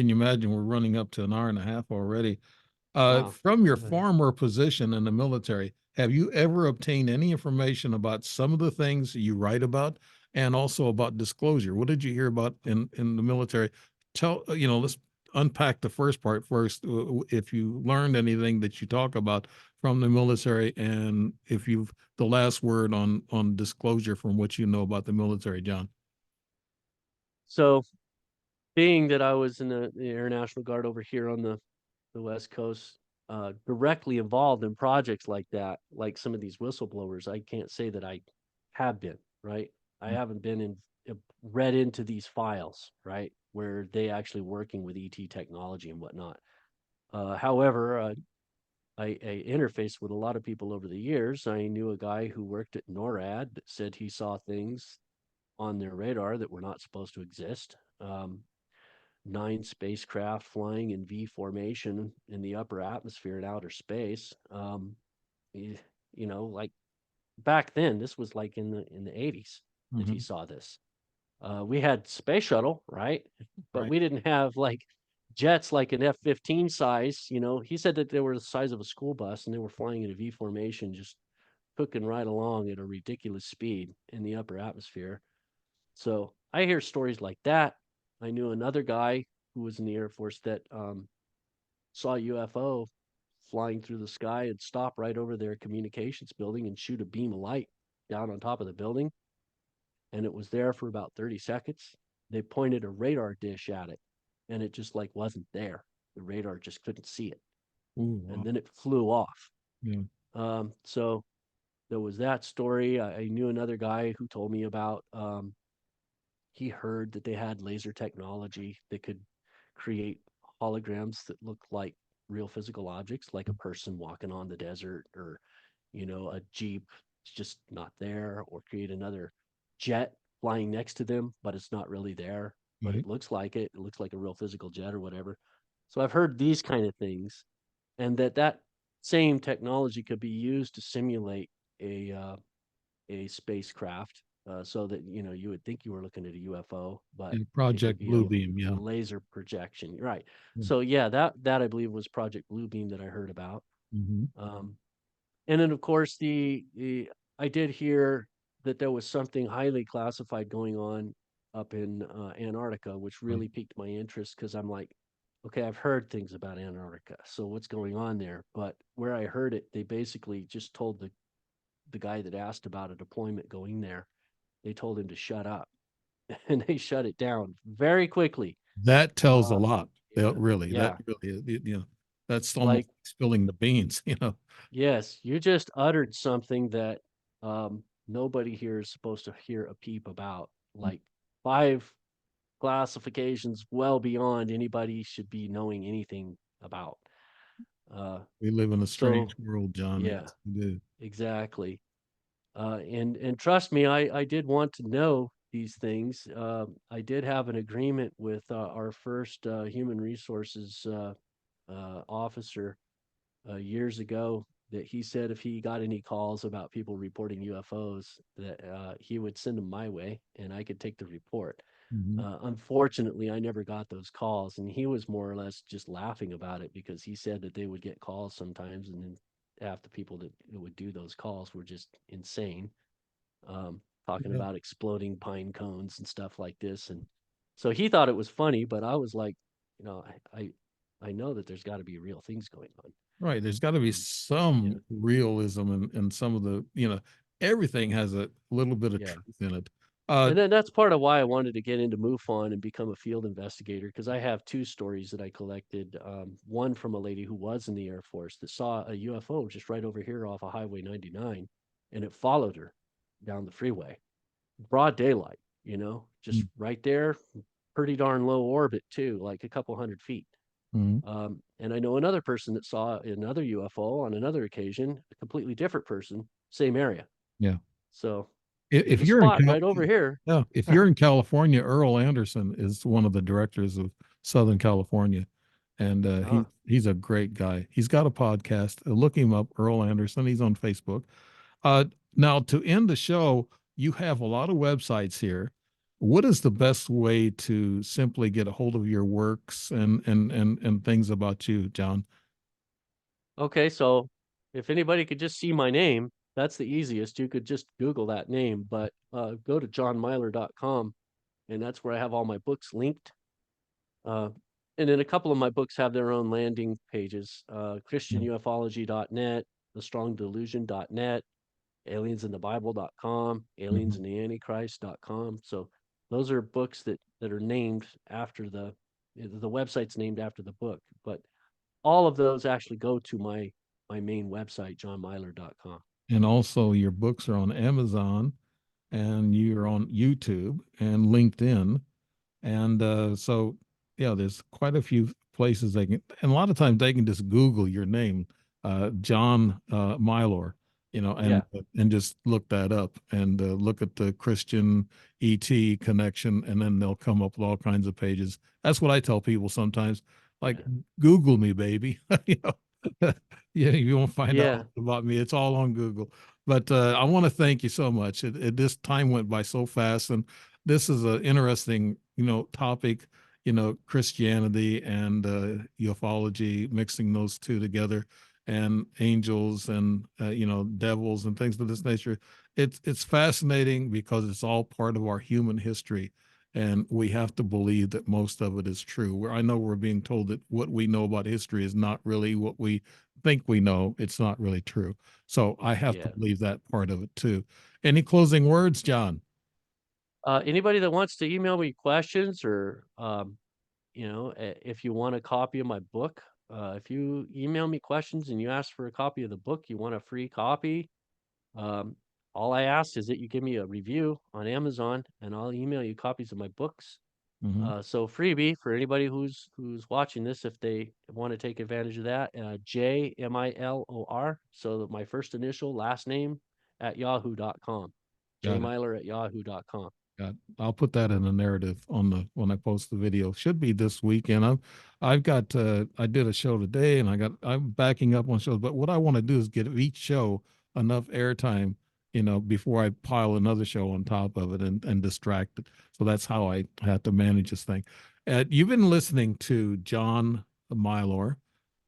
you imagine we're running up to an hour and a half already? Wow. From your Okay. former position in the military, have you ever obtained any information about some of the things you write about, and also about disclosure? What did you hear about in the military? Let's unpack the first part first. If you learned anything that you talk about from the military, and if you've the last word on disclosure from what you know about the military, John. So, being that I was in the Air National Guard over here on the West Coast, directly involved in projects like that, like some of these whistleblowers, I can't say that I have been, right? I haven't been read into these files, right? Where they actually working with ET technology and whatnot. However, I interfaced with a lot of people over the years. I knew a guy who worked at NORAD that said he saw things on their radar that were not supposed to exist. 9 spacecraft flying in V formation in the upper atmosphere in outer space. You, like back then, this was like in the 80s that he Hmm. saw this. We had space shuttle, right? But Right. we didn't have like jets like an F-15 size. He said that they were the size of a school bus and they were flying in a V formation, just cooking right along at a ridiculous speed in the upper atmosphere. So I hear stories like that. I knew another guy who was in the Air Force that saw a UFO flying through the sky and stop right over their communications building and shoot a beam of light down on top of the building. And it was there for about 30 seconds. They pointed a radar dish at it and it just like wasn't there. The radar just couldn't see it. Ooh, And wow. then it flew off. Yeah. So there was that story. I knew another guy who told me about he heard that they had laser technology that could create holograms that look like real physical objects, like a person walking on the desert, or a jeep just not there, or create another jet flying next to them but it's not really there, but Right. it looks like a real physical jet or whatever. So I've heard these kind of things, and that same technology could be used to simulate a a spacecraft, so that you would think you were looking at a UFO, but And it would Project be a Bluebeam. Yeah. laser projection, right? Yeah. So yeah, that I believe was Project Bluebeam that I heard about. Hmm. Um, and then of course the I did hear that there was something highly classified going on up in Antarctica, which Right. really piqued my interest because I'm like, okay, I've heard things about Antarctica, so what's going on there? But where I heard it, they basically just told the guy that asked about a deployment going there, they told him to shut up, and they shut it down very quickly. That tells a Uh, lot. yeah, That yeah, really, that's almost like like spilling the beans. yes, you just uttered something that nobody here is supposed to hear a peep about. Like 5 classifications well beyond anybody should be knowing anything about. Uh, We live in a so strange world, John. yeah, Yes, we do. exactly. And trust me, I did want to know these things. I did have an agreement with our first human resources officer years ago that he said if he got any calls about people reporting UFOs, that he would send them my way and I could take the report. Mhm. Unfortunately, I never got those calls, and he was more or less just laughing about it because he said that they would get calls sometimes, and then half the people that would do those calls were just insane, talking Yeah. about exploding pine cones and stuff like this. And so he thought it was funny, but I was like, you know, I know that there's got to be real things going on. Right. There's got to be Yeah, some realism in some of the, everything has a little bit of yeah. truth in it. Uh, And then that's part of why I wanted to get into MUFON and become a field investigator, because I have 2 stories that I collected. One from a lady who was in the Air Force that saw a UFO just right over here off of Highway 99, and it followed her down the freeway, broad daylight, just right there, pretty darn low orbit too, like a couple 100 feet. mhm. And I know another person that saw another UFO on another occasion, a completely different person, same area. Yeah. So there's If a you're in spot right over here. yeah, if you're in California, Earl Anderson is one of the directors of Southern California, and Ah, he's a great guy. He's got a podcast. Look him up, Earl Anderson. He's on Facebook. Uh, Now to end the show, you have a lot of websites here. What is the best way to simply get a hold of your works and things about you, John? okay. So if anybody could just see my name, that's the easiest. You could just Google that name, but go to johnmyler.com, and that's where I have all my books linked. Uh, and then a couple of my books have their own landing pages, Yeah. christianufology.net, thestrongdelusion.net, aliensinthebible.com, Mhm. aliensintheantichrist.com. So those are books that are named after the website's named after the book, but all of those actually go to my main website, johnmyler.com. And also, your books are on Amazon, and you're on YouTube and LinkedIn. And so, yeah, there's quite a few places they can, and a lot of times they can just Google your name, John Milor, Yeah, and just look that up and look at the Christian ET connection, and then they'll come up with all kinds of pages. That's what I tell people sometimes, like yeah, Google me, baby. you yeah, you won't find out yeah, about me. It's all on Google. But I want to thank you so much. This time went by so fast, and this is an interesting, topic, Christianity and ufology, mixing those two together, and angels and devils and things of this nature. It's fascinating because it's all part of our human history, and we have to believe that most of it is true. Where I know we're being told that what we know about history is not really what we think we know. It's not really true. So I have to yeah. believe that part of it too. Any closing words, John? Anybody that wants to email me questions or if you want a copy of my book, if you email me questions and you ask for a copy of the book, you want a free copy. Um, all I ask is that you give me a review on Amazon, and I'll email you copies of my books. Hmm. So freebie for anybody who's watching this, if they want to take advantage of that, JMILOR. So that my first initial, last name at yahoo.com. Got it. Jmyler at yahoo.com. I'll put that in the narrative on the when I post the video. Should be this weekend. I've got I did a show today, and I'm backing up on shows. But what I want to do is get each show enough airtime, before I pile another show on top of it and distract it. So that's how I have to manage this thing. You've been listening to John Milor,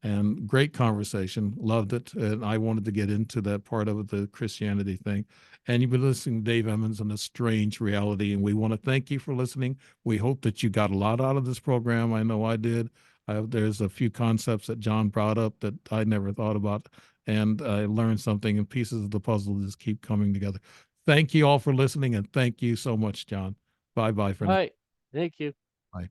and great conversation. Loved it, and I wanted to get into that part of it, the Christianity thing. And you've been listening to Dave Emmons on A Strange Reality. And we want to thank you for listening. We hope that you got a lot out of this program. I know I did. There's a few concepts that John brought up that I never thought about. And I learned something, and pieces of the puzzle just keep coming together. Thank you all for listening. And thank you so much, John. Bye bye for All now. right. Thank you. Bye.